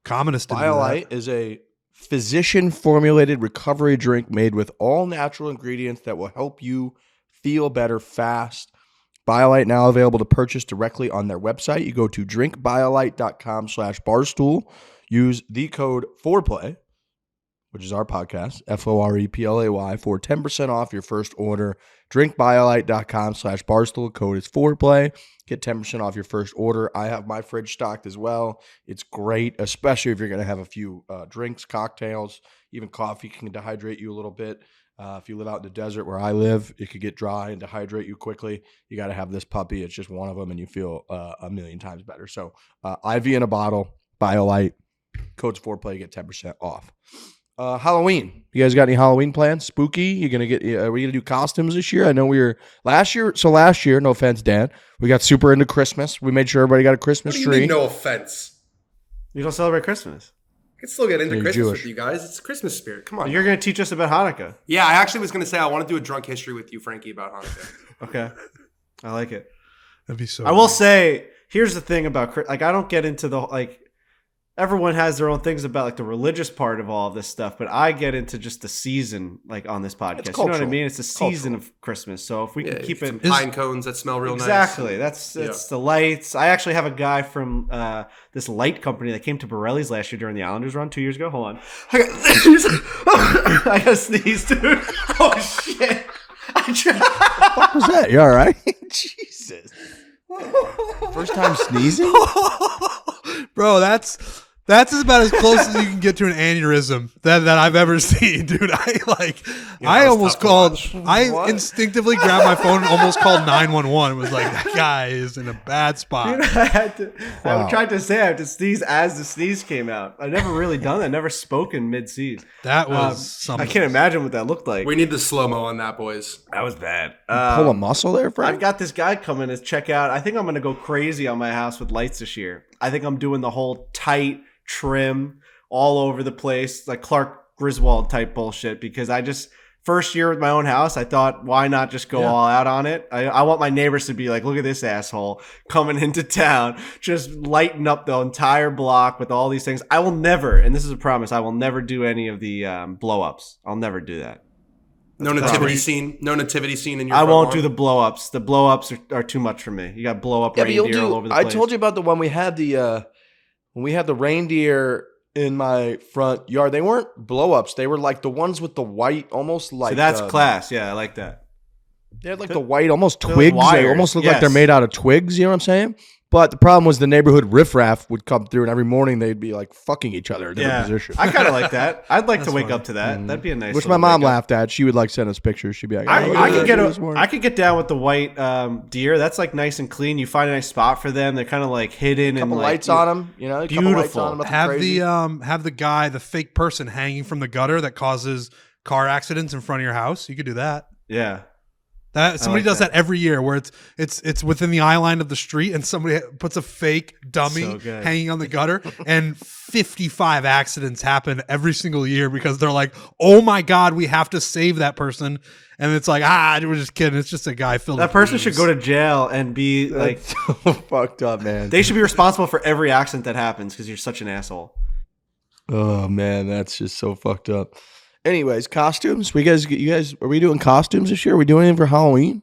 Communist. BioLite is a physician-formulated recovery drink made with all natural ingredients that will help you feel better fast. BioLite now available to purchase directly on their website. You go to drinkbiolite.com/barstool. Use the code FOREPLAY, which is our podcast, FOREPLAY, for 10% off your first order. Drinkbiolite.com/barstool. Code is FOREPLAY. Get 10% off your first order. I have my fridge stocked as well. It's great, especially if you're going to have a few drinks, cocktails, even coffee can dehydrate you a little bit. If you live out in the desert where I live, it could get dry and dehydrate you quickly. You got to have this puppy. It's just one of them, and you feel a million times better. So IV in a bottle, BioLite, codes FOREPLAY, get 10% off. Halloween. You guys got any Halloween plans? Spooky? You gonna get? Are we gonna do costumes this year? I know we were last year. So last year, no offense, Dan, we got super into Christmas. We made sure everybody got a Christmas tree. Mean, no offense. You don't celebrate Christmas. I can still get into Christmas with you guys. It's Christmas spirit. Come on. You're going to teach us about Hanukkah. Yeah, I actually was going to say I want to do a drunk history with you, Frankie, about Hanukkah. Okay. I like it. That'd be so I will say, here's the thing about, like, I don't get into the, like, everyone has their own things about, like, the religious part of all of this stuff, but I get into just the season, like, on this podcast. You know what I mean? It's the season of Christmas. So if we can keep it... Pine cones that smell real nice. Exactly. That's the lights. I actually have a guy from this light company that came to Borelli's last year during the Islanders run 2 years ago. Hold on. I got to sneeze, dude. Oh, shit. What the fuck was that? You all right? Jesus. First time sneezing? Bro, that's about as close as you can get to an aneurysm that I've ever seen, dude. I instinctively grabbed my phone and almost called 911. It was like, that guy is in a bad spot. Dude, I tried to say I had to sneeze as the sneeze came out. I've never really done that. Never spoken mid-sneeze. That was something. I can't imagine what that looked like. We need the slow-mo on that, boys. That was bad. Pull a muscle there, Frank? I've got this guy coming to check out. I think I'm going to go crazy on my house with lights this year. I think I'm doing the whole tight trim all over the place, like Clark Griswold type bullshit, because first year with my own house, I thought, why not just go all out on it? I want my neighbors to be like, look at this asshole coming into town, just lighting up the entire block with all these things. I will never, and this is a promise, I will never do any of the blow-ups. I'll never do that. No nativity scene in your I won't lawn. do the blow-ups. The blow-ups are too much for me. You got blow-up reindeer all over the place. I told you about the one we had when we had the reindeer in my front yard. They weren't blow-ups. They were like the ones with the white, almost like... So that's class. Yeah, I like that. They had like the white, almost twigs. They almost look like they're made out of twigs. You know what I'm saying? But the problem was the neighborhood riffraff would come through, and every morning they'd be like fucking each other in different positions. I kind of like that. I'd like to wake up to that. That'd be a nice. Which my mom laughed at. She would like send us pictures. She'd be like, I could get down with the white deer. That's like nice and clean. You find a nice spot for them. They're kind of like hidden and like lights on them. You know, beautiful. Have the fake person hanging from the gutter that causes car accidents in front of your house. You could do that. Yeah. That somebody does that every year, where it's within the eye line of the street, and somebody puts a fake dummy hanging on the gutter, and 55 accidents happen every single year because they're like, "Oh my god, we have to save that person," and it's like, we're just kidding. It's just a guy filled. That person should go to jail and be like so fucked up, man. They should be responsible for every accident that happens because you're such an asshole. Oh man, that's just so fucked up. Anyways, costumes. You guys, are we doing costumes this year? Are we doing anything for Halloween?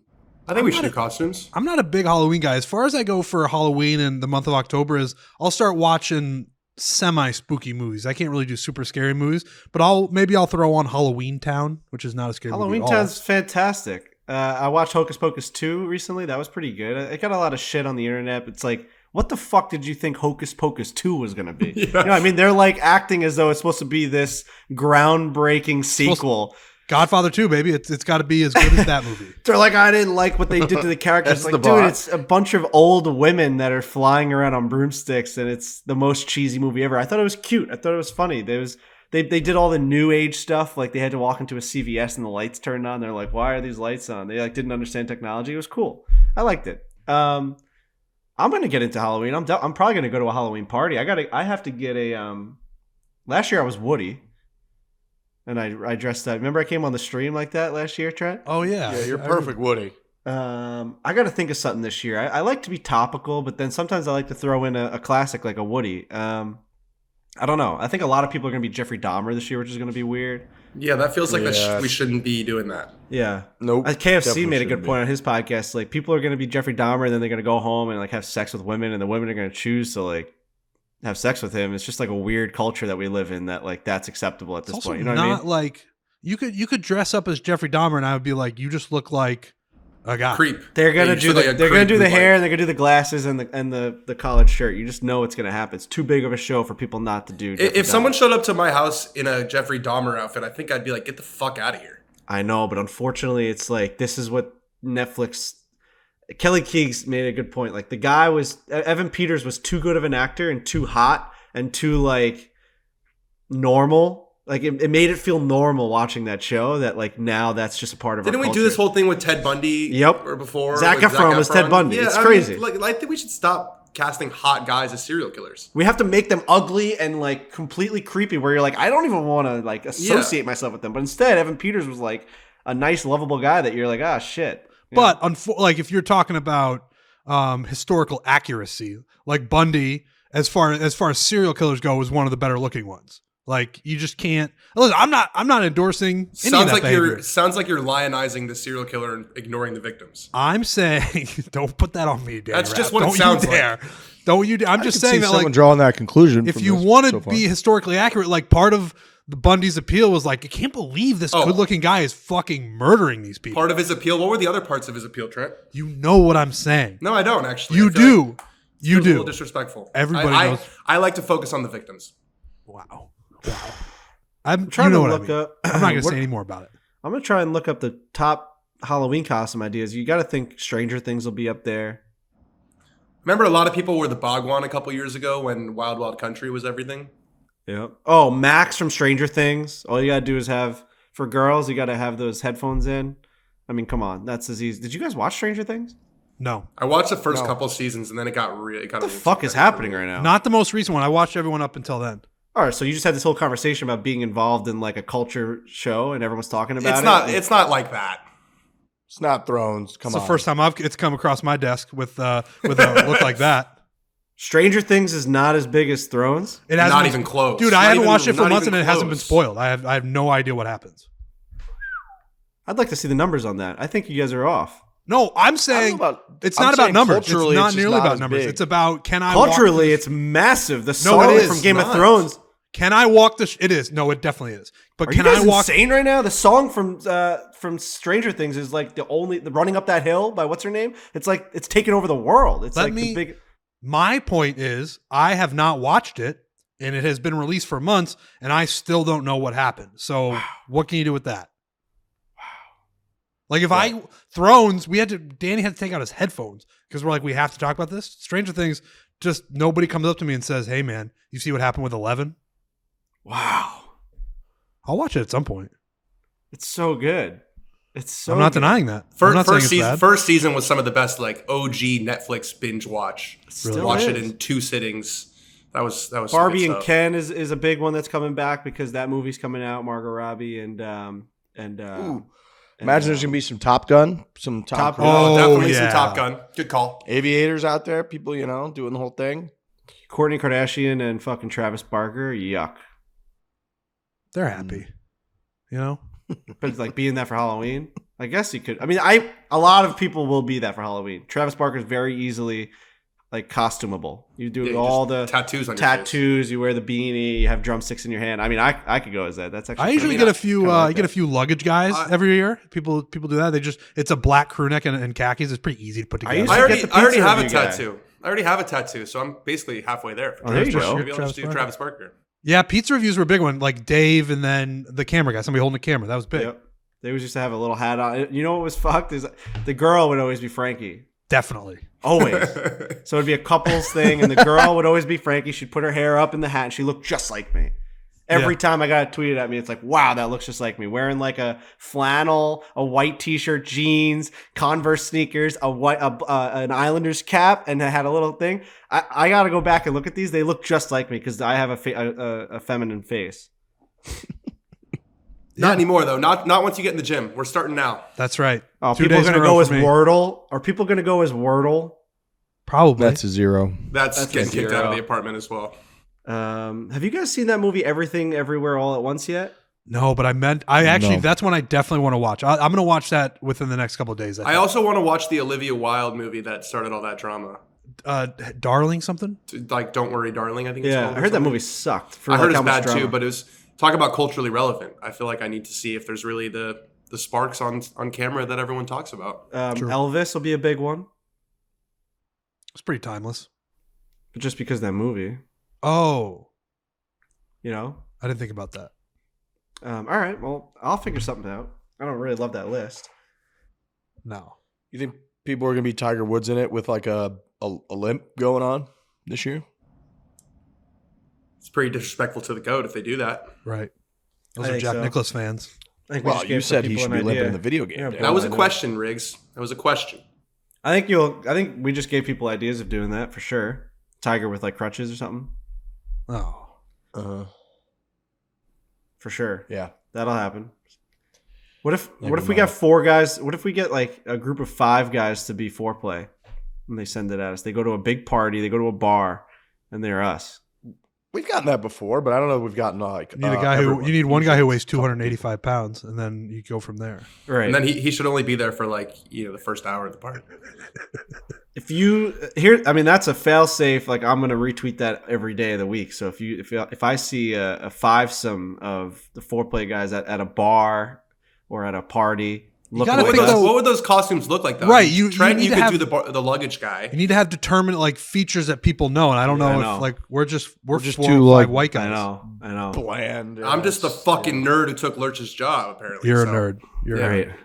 I think we should do costumes. I'm not a big Halloween guy. As far as I go for Halloween and the month of October is, I'll start watching semi-spooky movies. I can't really do super scary movies, but maybe I'll throw on Halloween Town, which is not a scary movie. Halloween Town's fantastic. I watched Hocus Pocus 2 recently. That was pretty good. It got a lot of shit on the internet. It's like, what the fuck did you think Hocus Pocus 2 was going to be? Yeah. You know what I mean? They're like acting as though it's supposed to be this groundbreaking sequel. Godfather 2, baby. It's got to be as good as that movie. They're like, I didn't like what they did to the characters. Like, dude, it's a bunch of old women that are flying around on broomsticks, and it's the most cheesy movie ever. I thought it was cute. I thought it was funny. They did all the new age stuff. Like, they had to walk into a CVS and the lights turned on. They're like, why are these lights on? They like didn't understand technology. It was cool. I liked it. I'm gonna get into Halloween. I'm probably gonna go to a Halloween party. I have to get a. Last year I was Woody, and I dressed up. Remember I came on the stream like that last year, Trent? Oh yeah, you're perfect, Woody. I got to think of something this year. I like to be topical, but then sometimes I like to throw in a classic like a Woody. I don't know. I think a lot of people are gonna be Jeffrey Dahmer this year, which is gonna be weird. Yeah, that feels like we shouldn't be doing that. Yeah. Nope. KFC made a good point on his podcast. Like, people are going to be Jeffrey Dahmer, and then they're going to go home and like have sex with women, and the women are going to choose to like have sex with him. It's just like a weird culture that we live in that like that's acceptable at this point. You know what I mean? Not like you could dress up as Jeffrey Dahmer, and I would be like, you just look like a guy. Creep. They're gonna do the hair, and they're gonna do the glasses and the collared shirt. You just know it's gonna happen. It's too big of a show for people not to do. If someone showed up to my house in a Jeffrey Dahmer outfit, I think I'd be like, get the fuck out of here. I know, but unfortunately, it's like this is what Netflix. Kelly Keegs made a good point. Like, the guy Evan Peters was too good of an actor and too hot and too like normal. Like, it made it feel normal watching that show that, like, now that's just a part of our culture. Didn't we do this whole thing with Ted Bundy? Yep. Or before? Zac Efron was Ted Bundy. Yeah, it's crazy. I think we should stop casting hot guys as serial killers. We have to make them ugly and, like, completely creepy where you're like, I don't even want to, like, associate myself with them. But instead, Evan Peters was, like, a nice, lovable guy that you're like, shit. But, like, if you're talking about historical accuracy, like Bundy, as far as serial killers go, was one of the better looking ones. Like, you just can't. Listen, I'm not endorsing any of that behavior. Sounds like you're lionizing the serial killer and ignoring the victims. I'm saying, don't put that on me, Danny. That's just what it sounds like. Don't you dare. I'm just saying that, someone drawing that conclusion. If you want to be historically accurate, like, part of the Bundy's appeal was like, I can't believe this good-looking guy is fucking murdering these people. Part of his appeal. What were the other parts of his appeal, Trent? You know what I'm saying. No, I don't actually. You do. You do. A little disrespectful. Everybody knows. I like to focus on the victims. Wow. I'm trying to look up. I'm not going to say any more about it. I'm going to try and look up the top Halloween costume ideas. You got to think Stranger Things will be up there. Remember, a lot of people wore the Bhagwan a couple years ago when Wild Wild Country was everything? Yeah. Oh, Max from Stranger Things. All you got to do is for girls, you got to have those headphones in. I mean, come on. That's as easy. Did you guys watch Stranger Things? No. I watched the first couple seasons, and then it got really... What the fuck is happening right now? Not the most recent one. I watched everyone up until then. All right, so you just had this whole conversation about being involved in like a culture show, and everyone's talking about it. It's not like that. It's not Thrones. Come on. It's the first time it's come across my desk with a look like that. Stranger Things is not as big as Thrones. It hasn't not even close. Dude, I haven't watched it for months, and it hasn't been spoiled. I have no idea what happens. I'd like to see the numbers on that. I think you guys are off. No, I'm saying it's not about numbers. It's not nearly about numbers. It's about culturally, it's massive. The song from Game of Thrones. Can I walk the? It is. No, it definitely is. But can I walk? Insane right now. The song from Stranger Things is like the running up that hill by what's her name. It's like it's taken over the world. It's the big. My point is, I have not watched it, and it has been released for months, and I still don't know what happened. So, What can you do with that? Like, if Thrones, Danny had to take out his headphones because we're like, we have to talk about this. Stranger Things, just nobody comes up to me and says, hey man, you see what happened with 11? Wow. I'll watch it at some point. It's so good. It's so I'm not good. denying that. I'm not saying First it's season, bad. first I'm not denying that. I'm not saying first it's season, bad. first season was some of the best like OG Netflix binge watch. Still Watch it is. in 2 sittings. That was some Barbie good and stuff. Ken is a big one that's coming back because that movie's coming out. Margot Robbie and Imagine there's gonna be some Top Gun, some Top Cruise. Oh, Oh, definitely yeah. some Top Gun. Good call. Aviators out there, people, doing the whole thing. Kourtney Kardashian and fucking Travis Barker. Yuck. They're happy. You know? But it's like being that for Halloween. I guess you could. I mean, a lot of people will be that for Halloween. Travis Barker's very easily like costumable. You do Yeah, all just the tattoos on your face. tattoos. You wear the beanie. You have drumsticks in your hand. I mean, I could go as that. That's actually. I usually get a few kinda like get a that. few luggage guys every year. People do that. It's a black crew neck and khakis. It's pretty easy to put I together. usually I already, get the I already pizza have a review guy. tattoo. I already have a tattoo, so I'm basically halfway there. Oh, there you go. Maybe I'll just do Travis Travis Barker. Yeah, pizza reviews were a big one. Like Dave and then the camera guy, somebody holding the camera. That was big. Yep. They always used to have a little hat on. You know what was fucked is the girl would always be Frankie. Definitely. Always. So it'd be a couples thing, and the girl would always be Frankie. She'd put her hair up in the hat, and she looked just like me. Every time I got it tweeted at me, it's like, wow, that looks just like me. Wearing like a flannel, a white t-shirt, jeans, Converse sneakers, an Islanders cap, and I had a little thing. I got to go back and look at these. They look just like me because I have a feminine face. Not anymore though. Not once you get in the gym. We're starting now. That's right. Oh, 2 people are days in going a to row go for as me. Wordle? Are people going to go as Wordle? Probably. That's a 0. That's getting kicked out of zero. the apartment as well. Have you guys seen that movie Everything Everywhere All at Once yet? No, but No. that's one I definitely want to watch. I'm going to watch that within the next couple of days. I also want to watch the Olivia Wilde movie that started all that drama. Darling something? Like Don't Worry, Darling, I think it's Yeah, called. I heard that movie sucked. For I heard like it's how much bad drama. too, but it was talk about culturally relevant. I feel like I need to see if there's really the sparks on camera that everyone talks about. True. Elvis will be a big one, It's pretty timeless. but just because of that movie, Oh, you know. I didn't think about that. All right, well, I'll figure something out. I don't really love that list. No. You think people are gonna be Tiger Woods in it with like a limp going on this year? It's pretty disrespectful to the GOAT if they do that. Right. Those I are think Jack so. Nicklaus fans. I think we Well, just you gave some said he people should an be limping idea. in the video game. Yeah, Dan. That was a I know. question, Riggs. That was a question. I think we just gave people ideas of doing that for sure. Tiger with like crutches or something, Oh. Uh-huh. for sure. Yeah. That'll happen. What if Never we mind. got 4 guys? What if we get like a group of 5 guys to be foreplay, and they send it at us? They go to a big party, they go to a bar, and they're us. We've gotten that before, but I don't know if we've gotten like You need one guy who weighs 285 pounds, and then you go from there. Right. And then he should only be there for like, the first hour of the party. If you here, I mean, that's a fail safe. Like I'm gonna retweet that every day of the week. So if I see a 5-some of the foreplay guys at a bar or at a party, look gotta like think us. though- What would those costumes look like though? Right, you Trent, need you to could have- do the luggage guy. You need to have determined like features that people know, and I don't know I if know. like we're just 4 too, or like- 5 white guys. I know. bland. I'm just the fucking nerd who took Lurch's job, apparently. You're a so. nerd. You're a nerd. Right.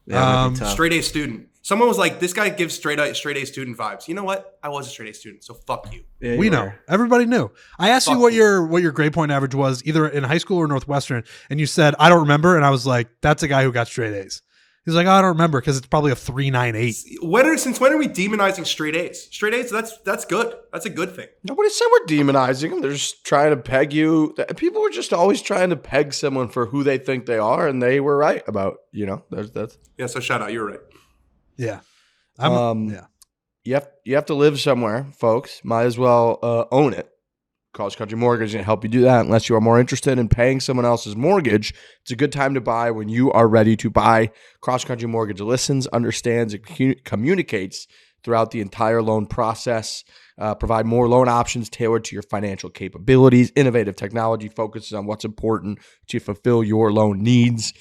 Yeah, that'd be tough. Straight A student. Someone was like, this guy gives straight A student vibes. You know what? I was a straight A student, so fuck you. Yeah, We you know. are. Everybody knew. I asked you Fuck what you. your grade point average was, either in high school or Northwestern, and you said I don't remember, and I was like, that's a guy who got straight A's. He's like, oh, I don't remember because it's probably a 3.98. Since when are we demonizing straight A's? Straight A's, that's good. That's a good thing. Nobody said we're demonizing them. They're just trying to peg you. People were just always trying to peg someone for who they think they are, and they were right about, that's Yeah, so shout out. You were right. Yeah. yeah. You have to live somewhere, folks. Might as well own it. CrossCountry Mortgage is going to help you do that. Unless you are more interested in paying someone else's mortgage, it's a good time to buy when you are ready to buy. CrossCountry Mortgage listens, understands, and communicates throughout the entire loan process. Provide more loan options tailored to your financial capabilities. Innovative technology focuses on what's important to fulfill your loan needs.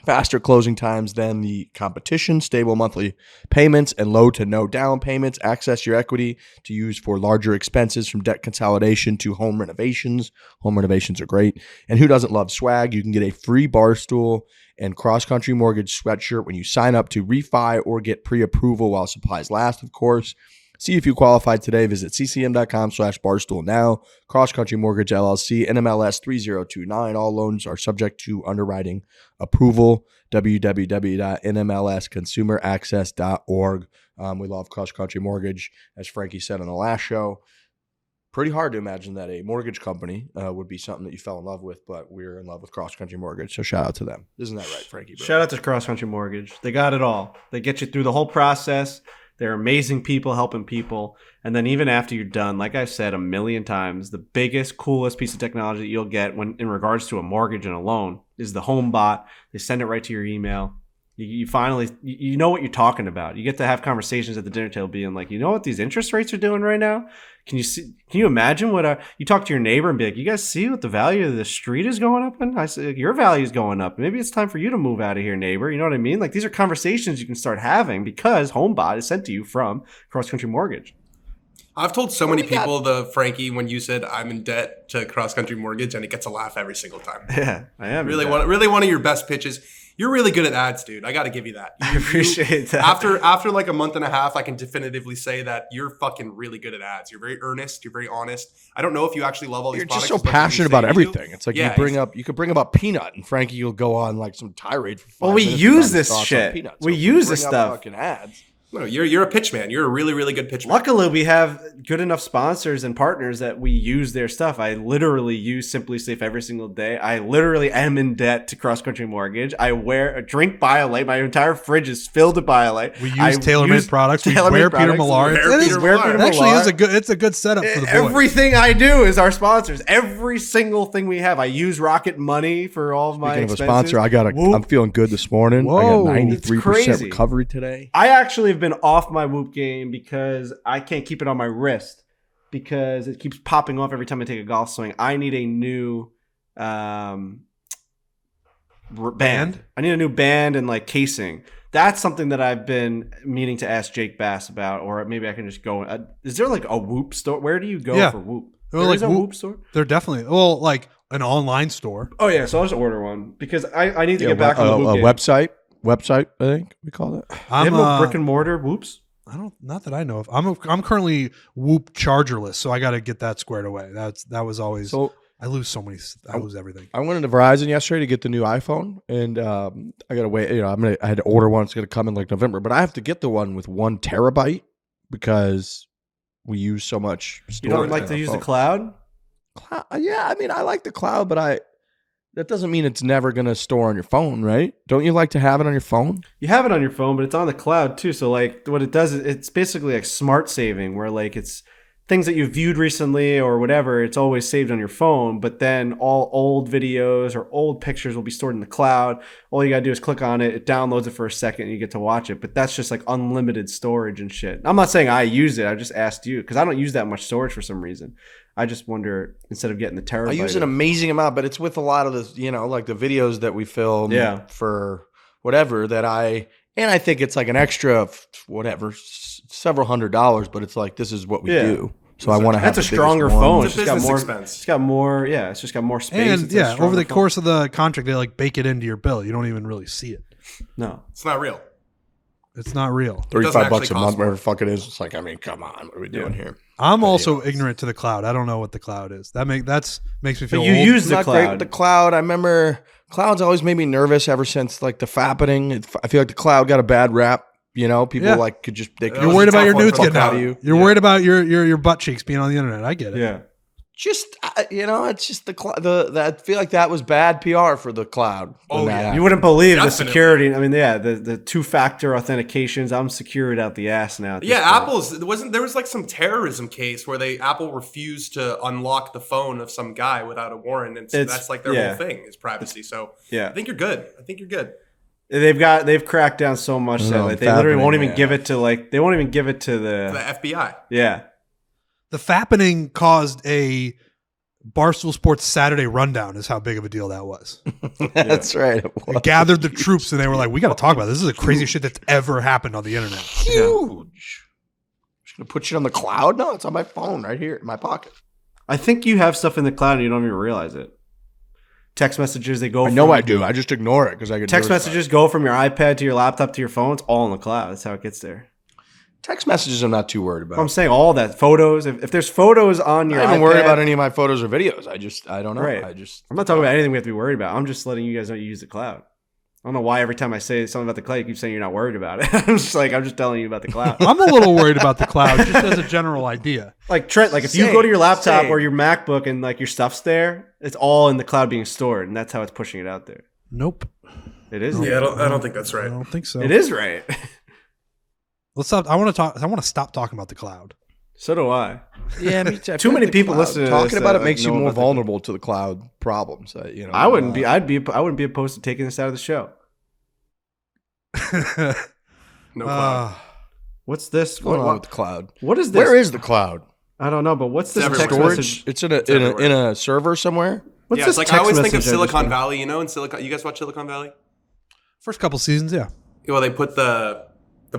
Faster closing times than the competition, stable monthly payments, and low to no down payments. Access your equity to use for larger expenses, from debt consolidation to home renovations. Home renovations are great. And who doesn't love swag? You can get a free Barstool and CrossCountry Mortgage sweatshirt when you sign up to refi or get pre-approval while supplies last, of course. See if you qualify today. Visit ccm.com/barstool now. CrossCountry Mortgage LLC, NMLS 3029. All loans are subject to underwriting approval. www.nmlsconsumeraccess.org. We love CrossCountry Mortgage, as Frankie said on the last show. Pretty hard to imagine that a mortgage company would be something that you fell in love with, but we're in love with CrossCountry Mortgage, so shout out to them. Isn't that right, Frankie? Bro? Shout out to CrossCountry Mortgage. They got it all. They get you through the whole process. They're amazing people helping people. And then even after you're done, like I've said a million times, the biggest, coolest piece of technology that you'll get when in regards to a mortgage and a loan is the home bot. They send it right to your email. You finally, you know what you're talking about. You get to have conversations at the dinner table being like, you know what these interest rates are doing right now? Can you imagine what you talk to your neighbor and be like, you guys see what the value of the street is going up? And I say, your value is going up. Maybe it's time for you to move out of here, neighbor. You know what I mean? Like, these are conversations you can start having because HomeBot is sent to you from CrossCountry Mortgage. I've told so many people, Frankie, when you said I'm in debt to CrossCountry Mortgage, and it gets a laugh every single time. Yeah, I am. Really one of your best pitches. You're really good at ads, dude. I got to give you that. I appreciate that. After like a month and a half, I can definitively say that you're fucking really good at ads. You're very earnest. You're very honest. I don't know if you actually love all these products. You're just so passionate about everything. It's like you could bring up peanut, and Frankie will go on like some tirade for 5 minutes. Well, we use this shit. We use this stuff. Fucking ads. No, you're a pitch man. You're a really, really good pitch man. Luckily, we have good enough sponsors and partners that we use their stuff. I literally use Simply Safe every single day. I literally am in debt to CrossCountry Mortgage. I drink BioLite. My entire fridge is filled with BioLite. We use tailor-made products. We wear Peter Millar. It's a good setup for the boys. Everything I do is our sponsors. Every single thing we have. I use Rocket Money for all of my expenses. Speaking of a sponsor, I'm feeling good this morning. Whoa, I got 93% recovery today. I actually have been off my Whoop game because I can't keep it on my wrist because it keeps popping off every time I take a golf swing. I need a new band. I need a new band and like casing. That's something that I've been meaning to ask Jake Bass about, or maybe I can just go. Is there like a Whoop store? Where do you go for Whoop? There is a Whoop store? They're definitely like an online store. Oh yeah, so I'll just order one because I need to get back on the Whoop game. Website, I think we call it. I'm a brick and mortar Whoops. Not that I know of. I'm currently Whoop chargerless, so I got to get that squared away. That was always. So I lose everything. I went into Verizon yesterday to get the new iPhone, and I gotta wait. I had to order one. It's gonna come in like November, but I have to get the one with 1 terabyte because we use so much storage. You don't like to use the cloud? Yeah, I mean, I like the cloud, but that doesn't mean it's never going to store on your phone, right? Don't you like to have it on your phone? You have it on your phone, but it's on the cloud too. So like what it does is it's basically like smart saving where like it's things that you viewed recently or whatever, it's always saved on your phone, but then all old videos or old pictures will be stored in the cloud. All you got to do is click on it. It downloads it for a second and you get to watch it. But that's just like unlimited storage and shit. I'm not saying I use it. I just asked you because I don't use that much storage for some reason. I just wonder, instead of getting the terabyte. I use an amazing amount, but it's with a lot of the, like the videos that we film for whatever I think it's like an extra, several $100s, but it's like, this is what we do. So I want to have a stronger phone. It's a business expense. It's got more, it's just got more space. And over the course of the contract, they like bake it into your bill. You don't even really see it. No. It's not real. It's not real. $35 a month, whatever the fuck it is. It's like, I mean, come on, what are we doing here? I'm also ignorant to the cloud. I don't know what the cloud is. That makes me feel. But you old. use the cloud. Great with the cloud. I remember clouds always made me nervous ever since like the fappening. I feel like the cloud got a bad rap. People like could just. You're worried about your nudes getting out. You're worried about your butt cheeks being on the internet. I get it. Yeah. Just it's just I feel like that was bad PR for the cloud. Oh yeah, you wouldn't believe the security. I mean, the 2-factor authentications. I'm secured out the ass now. Yeah, there was like some terrorism case where Apple refused to unlock the phone of some guy without a warrant, and so that's like their whole thing is privacy. So I think you're good. They've cracked down so much that they literally won't even give it to the FBI. Yeah. The fappening caused a Barstool Sports Saturday rundown is how big of a deal that was. That's right. It gathered the troops and they were like, we got to talk about this. This is the craziest shit that's ever happened on the internet. Huge. I'm just going to put shit on the cloud? No, it's on my phone right here in my pocket. I think you have stuff in the cloud and you don't even realize it. Text messages, they go. I know I do. I just ignore it because I get text messages go from your iPad to your laptop to your phone. It's all in the cloud. That's how it gets there. Text messages I'm not too worried about. I'm saying all that. Photos. If there's photos on your I'm not even iPad, worried about any of my photos or videos. I don't know. Right. I'm not talking about anything we have to be worried about. I'm just letting you guys know you use the cloud. I don't know why every time I say something about the cloud, you keep saying you're not worried about it. I'm just telling you about the cloud. I'm a little worried about the cloud, just as a general idea. Like Trent, like if you go to your laptop or your MacBook and like your stuff's there, it's all in the cloud being stored, and that's how it's pushing it out there. Nope. It is. Yeah, I don't think that's right. I don't think so. It is right. Let's stop. I want to stop talking about the cloud. So do I. Yeah, me too. Too many people listening to talking this about it that, makes like, you know more about the vulnerable to the cloud problems. You know, I wouldn't be. I wouldn't be opposed to taking this out of the show. No cloud. What's this? What's going on with the cloud? What is this? Where is the cloud? I don't know, but what's this It's text Storage? message? It's in a server somewhere. What's Yeah, this it's like I text always think of message I just Silicon got? Valley. You know, in Silicon, you guys watch Silicon Valley? First couple seasons, yeah. Well, they put the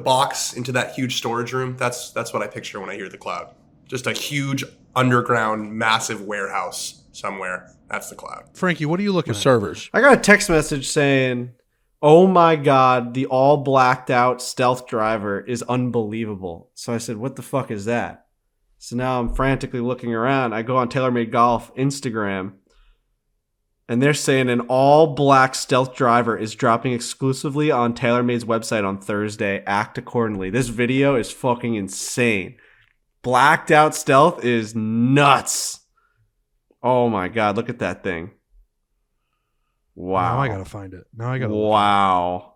box into that huge storage room. That's what I picture when I hear the cloud. Just a huge underground, massive warehouse somewhere. That's the cloud. Frankie, what are you looking With at? servers. I got a text message saying, "Oh my god, the all blacked out stealth driver is unbelievable." So I said, "What the fuck is that?" So now I'm frantically looking around. I go on TaylorMade Golf Instagram, and they're saying an all black stealth driver is dropping exclusively on TaylorMade's website on Thursday. Act accordingly. This video is fucking insane. Blacked out stealth is nuts. Oh my god, look at that thing. Wow. Now I gotta find it. Wow.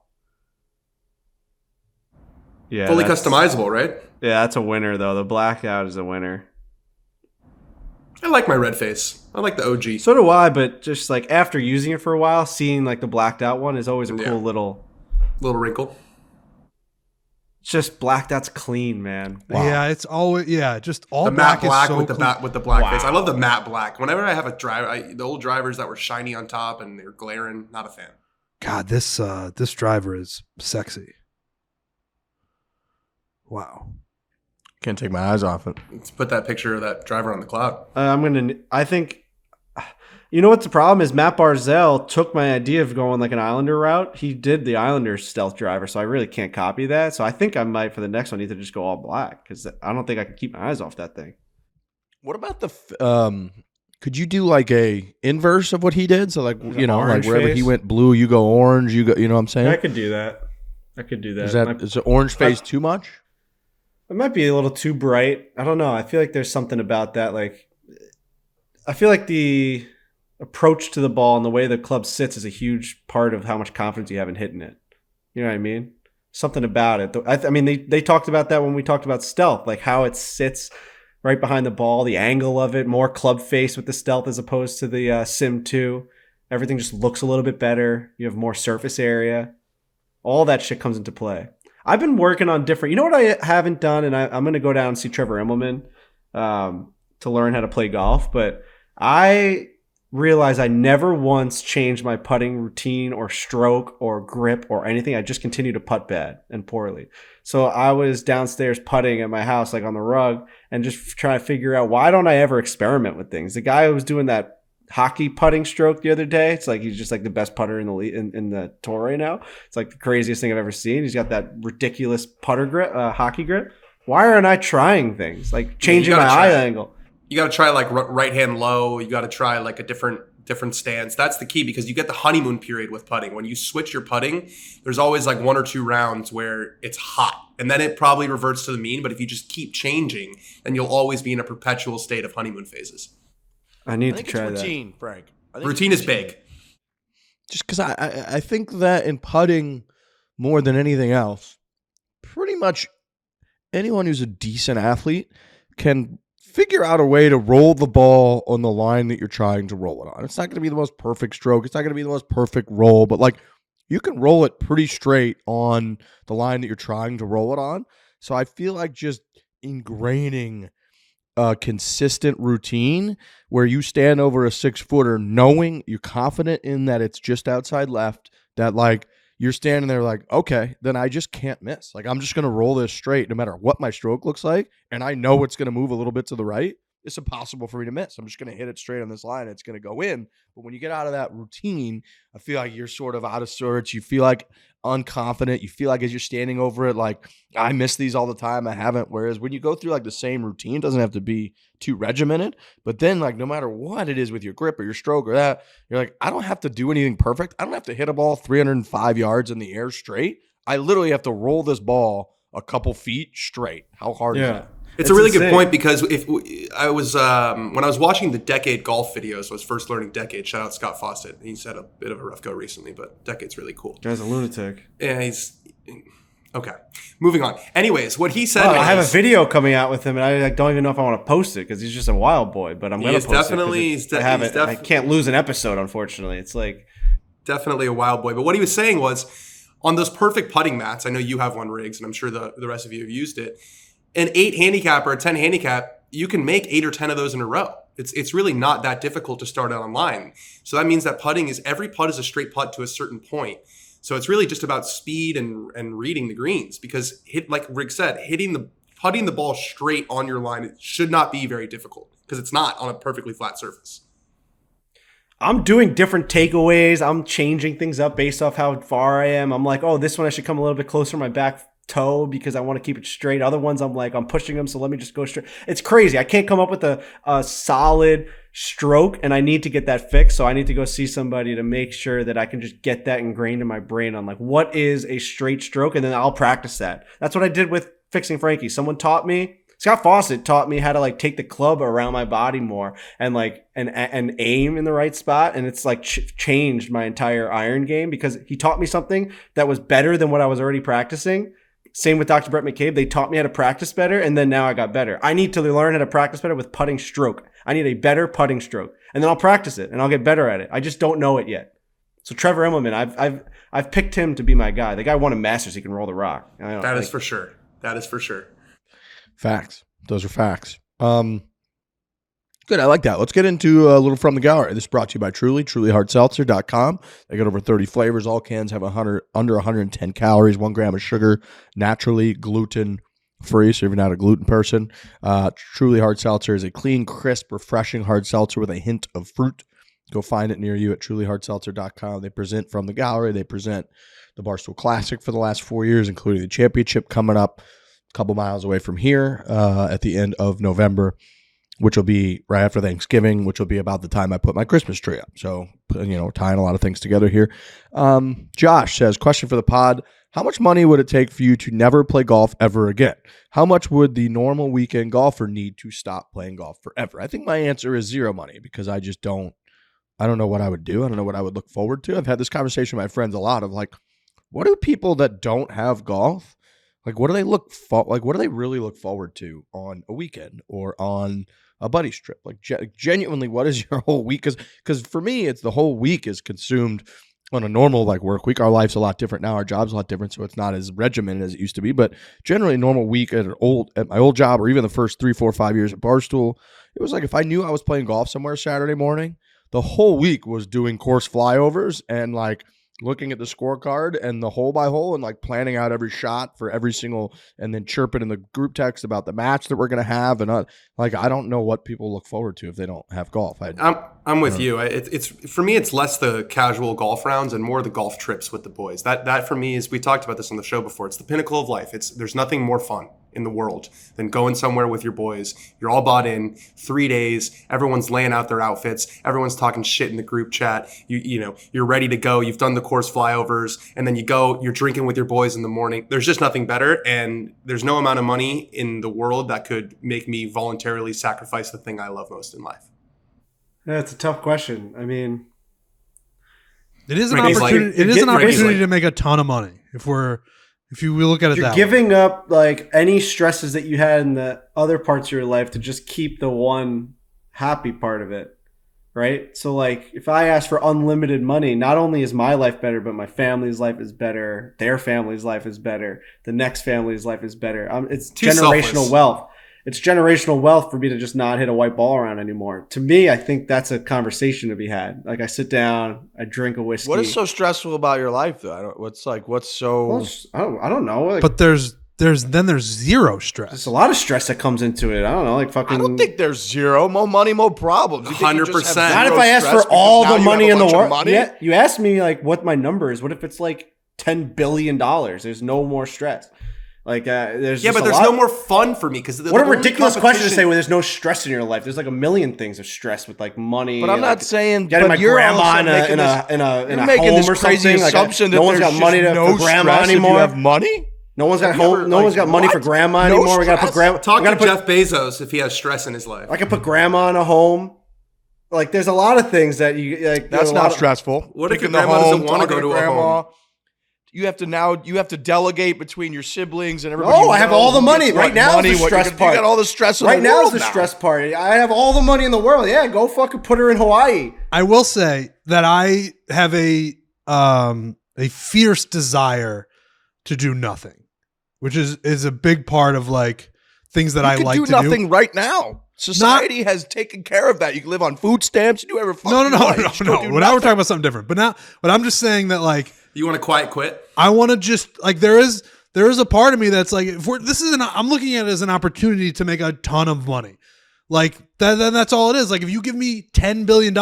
Yeah. Fully customizable, right? Yeah, that's a winner though. The blackout is a winner. I like my red face. I like the OG. So do I, but just like after using it for a while, seeing like the blacked out one is always a Yeah. cool little. Little wrinkle. It's just blacked out's clean, man. Wow. Yeah, it's always just all The matte black is so with the clean. with the black Wow. face. I love the matte black. Whenever I have a driver, the old drivers that were shiny on top and they're glaring, not a fan. God, this driver is sexy. Wow. Can't take my eyes off it. Let's put that picture of that driver on the cloud. I think. You know what the problem is? Matt Barzell took my idea of going like an Islander route. He did the Islander stealth driver, so I really can't copy that. So I think I might, for the next one, either just go all black because I don't think I can keep my eyes off that thing. What about the? Could you do like a inverse of what he did? So like Like orange wherever face? he went blue, you go orange. You go. You know what I'm saying? I could do that. Is the orange face too much? It might be a little too bright. I don't know. I feel like there's something about that. Like, I feel like the approach to the ball and the way the club sits is a huge part of how much confidence you have in hitting it. You know what I mean? Something about it. I mean, they talked about that when we talked about stealth, like how it sits right behind the ball, the angle of it, more club face with the stealth as opposed to the Sim 2. Everything just looks a little bit better. You have more surface area. All that shit comes into play. I've been working on different. You know what I haven't done, and I'm going to go down and see Trevor Immelman to learn how to play golf. But I realize I never once changed my putting routine or stroke or grip or anything. I just continue to putt bad and poorly. So I was downstairs putting at my house, like on the rug, and just trying to figure out why don't I ever experiment with things. The guy who was doing that hockey putting stroke the other day, it's like he's just like the best putter in the league, in the tour right now. It's like the craziest thing I've ever seen. He's got that ridiculous putter grip, hockey grip. Why aren't I trying things like changing my eye angle? You got to try like right hand low. You got to try like a different stance. That's the key because you get the honeymoon period with putting. When you switch your putting, there's always like 1 or 2 rounds where it's hot, and then it probably reverts to the mean. But if you just keep changing, then you'll always be in a perpetual state of honeymoon phases. I need to think try it's that. routine, Frank. I think Routine it's is big. Just because I think that in putting more than anything else, pretty much anyone who's a decent athlete can figure out a way to roll the ball on the line that you're trying to roll it on. It's not going to be the most perfect stroke. It's not going to be the most perfect roll, but like you can roll it pretty straight on the line that you're trying to roll it on. So I feel like just ingraining a consistent routine where you stand over a 6-footer knowing you're confident in that it's just outside left, that like you're standing there like, okay, then I just can't miss. Like I'm just going to roll this straight no matter what my stroke looks like. And I know it's going to move a little bit to the right. it's impossible for me to miss. I'm just going to hit it straight on this line. It's going to go in. But when you get out of that routine, I feel like you're sort of out of sorts. You feel like unconfident. You feel like as you're standing over it, like I miss these all the time. I haven't. Whereas when you go through like the same routine, it doesn't have to be too regimented. But then like no matter what it is with your grip or your stroke or that, you're like, I don't have to do anything perfect. I don't have to hit a ball 305 yards in the air straight. I literally have to roll this ball a couple feet straight. How hard is that? It's a really good point, because if I was when I was watching the Decade golf videos, I was first learning Decade. Shout out Scott Fawcett. He's had a bit of a rough go recently, but Decade's really cool. Guy's a lunatic. Yeah, he's okay. Moving on. Anyways, what he said. I have a video coming out with him, and I don't even know if I want to post it because he's just a wild boy. But I'm going to post it. I can't lose an episode, unfortunately. It's like definitely a wild boy. But what he was saying was, on those perfect putting mats, I know you have one, Riggs, and I'm sure the rest of you have used it. An 8 handicap or a 10 handicap, you can make 8 or 10 of those in a row. It's really not that difficult to start out online. So that means that every putt is a straight putt to a certain point. So it's really just about speed and reading the greens, because like Rick said, putting the ball straight on your line, it should not be very difficult because it's not on a perfectly flat surface. I'm doing different takeaways. I'm changing things up based off how far I am. I'm like, oh, this one I should come a little bit closer to my back toe because I want to keep it straight. Other ones I'm like, I'm pushing them, so let me just go straight. It's crazy. I can't come up with a solid stroke, and I need to get that fixed. So I need to go see somebody to make sure that I can just get that ingrained in my brain on like, what is a straight stroke? And then I'll practice that. That's what I did with fixing Frankie. Someone taught me. Scott Fawcett taught me how to like take the club around my body more and like and aim in the right spot, and it's like changed my entire iron game because he taught me something that was better than what I was already practicing. Same with Dr. Brett McCabe. They taught me how to practice better, and then now I got better. I need to learn how to practice better with putting stroke. I need a better putting stroke, and then I'll practice it, and I'll get better at it. I just don't know it yet. So Trevor Immelman, I've picked him to be my guy. The guy won a Masters. He can roll the rock. That is for sure. That is for sure. Facts. Those are facts. Good. I like that. Let's get into a little from the gallery. This is brought to you by Truly, trulyhardseltzer.com. They got over 30 flavors. All cans have under 110 calories, 1 gram of sugar, naturally gluten-free, so if you're not a gluten person. Truly Hard Seltzer is a clean, crisp, refreshing hard seltzer with a hint of fruit. Go find it near you at trulyhardseltzer.com. They present from the gallery. They present the Barstool Classic for the last 4 years, including the championship coming up a couple miles away from here at the end of November, which will be right after Thanksgiving, which will be about the time I put my Christmas tree up. So, tying a lot of things together here. Josh says, question for the pod. How much money would it take for you to never play golf ever again? How much would the normal weekend golfer need to stop playing golf forever? I think my answer is zero money because I don't know what I would do. I don't know what I would look forward to. I've had this conversation with my friends a lot of like, what do people that don't have golf, like, what do they really look forward to on a weekend or on a buddy's trip? Like, genuinely, what is your whole week? Because for me, it's the whole week is consumed on a normal like work week. Our life's a lot different now. Our job's a lot different, so it's not as regimented as it used to be. But generally, a normal week at my old job, or even the first 3, 4, 5 years at Barstool, it was like if I knew I was playing golf somewhere Saturday morning, the whole week was doing course flyovers and like looking at the scorecard and the hole by hole and like planning out every shot for every single, and then chirping in the group text about the match that we're going to have. And like, I don't know what people look forward to if they don't have golf. I'm with you. It's for me, it's less the casual golf rounds and more the golf trips with the boys. That for me is, we talked about this on the show before. It's the pinnacle of life. There's nothing more fun in the world than going somewhere with your boys. You're all bought in, 3 days. Everyone's laying out their outfits. Everyone's talking shit in the group chat. You're ready to go. You've done the course flyovers, and then you're drinking with your boys in the morning. There's just nothing better, and there's no amount of money in the world that could make me voluntarily sacrifice the thing I love most in life. That's a tough question. I mean, it is an opportunity to make a ton of money if you look at it that way. You're giving up like any stresses that you had in the other parts of your life to just keep the one happy part of it, right? So like if I ask for unlimited money, not only is my life better, but my family's life is better, their family's life is better, the next family's life is better. It's generational wealth. It's generational wealth for me to just not hit a white ball around anymore. To me, I think that's a conversation to be had. Like I sit down, I drink a whiskey. What is so stressful about your life, though? I don't know. Like, I don't know. Like, but there's there's zero stress. There's a lot of stress that comes into it. I don't know, like fucking. I don't think there's zero. More money, more problems. 100%. Not if I ask for all the money in the world. Yeah, you asked me like what my number is. What if it's like $10 billion? There's no more stress. Like there's but there's no more fun for me because what a ridiculous question to say when there's no stress in your life. There's like a million things of stress with like money. But I'm not saying getting my grandma in a home or something. Assumption like no one's got money for grandma anymore. You have money. No one's got No one's got money for grandma anymore. We gotta put grandma. Talk to Jeff Bezos if he has stress in his life. I can put grandma in a home. Like there's a lot of things that you like. That's not stressful. What if your grandma doesn't want to go to a home? You have to delegate between your siblings and everybody. Oh, I have all the money right now. Is the stress part. You got all the stress. Right now is the stress part. I have all the money in the world. Yeah, go fucking put her in Hawaii. I will say that I have a fierce desire to do nothing, which is a big part of like things that I like to do. You can do nothing right now. Society has taken care of that. You can live on food stamps and do whatever. No. Well, now we're talking about something different. But I'm just saying that like. You want to quiet quit? I want to just like there is a part of me that's like I'm looking at it as an opportunity to make a ton of money. Like that's all it is. Like if you give me $10 billion,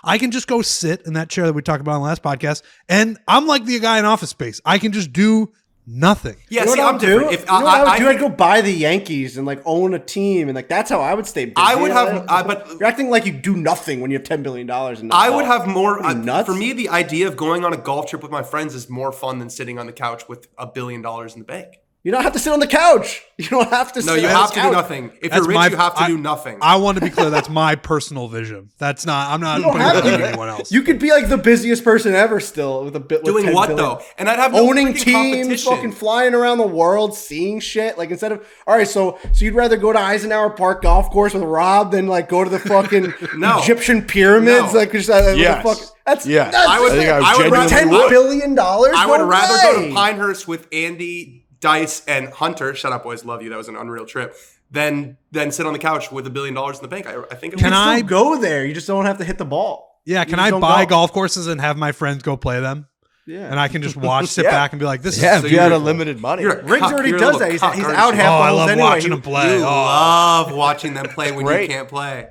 I can just go sit in that chair that we talked about on the last podcast, and I'm like the guy in Office Space. I can just do nothing. Yeah, see, I'm different. If I'd go buy the Yankees and like own a team, and like that's how I would stay busy. I would have, but you're acting like you do nothing when you have $10 billion. And I would have more. For me, the idea of going on a golf trip with my friends is more fun than sitting on the couch with $1 billion in the bank. You don't have to sit on the couch. You don't have to. No, you have to do nothing. If you're rich, you have to do nothing. I want to be clear. That's my personal vision. That's not. I'm not putting it on anyone else. You could be like the busiest person ever still with a bit. Doing what though? And I'd have owning teams, fucking flying around the world, seeing shit. Like instead of all right, so you'd rather go to Eisenhower Park golf course with Rob than like go to the fucking Egyptian pyramids? Like just yes. That's I would $10 billion. I would rather go to Pinehurst with Andy, Dice, and Hunter. Shut up, boys. Love you. That was an unreal trip. Then sit on the couch with $1 billion in the bank. I think. Can I go there? You just don't have to hit the ball. Yeah. Can I buy golf courses and have my friends go play them? Yeah. And I can just sit back and be like, "This is." Yeah, if you had unlimited money. Riggs already does that. He's out half the holes anyway. Watching them play. You love watching them play when you can't play.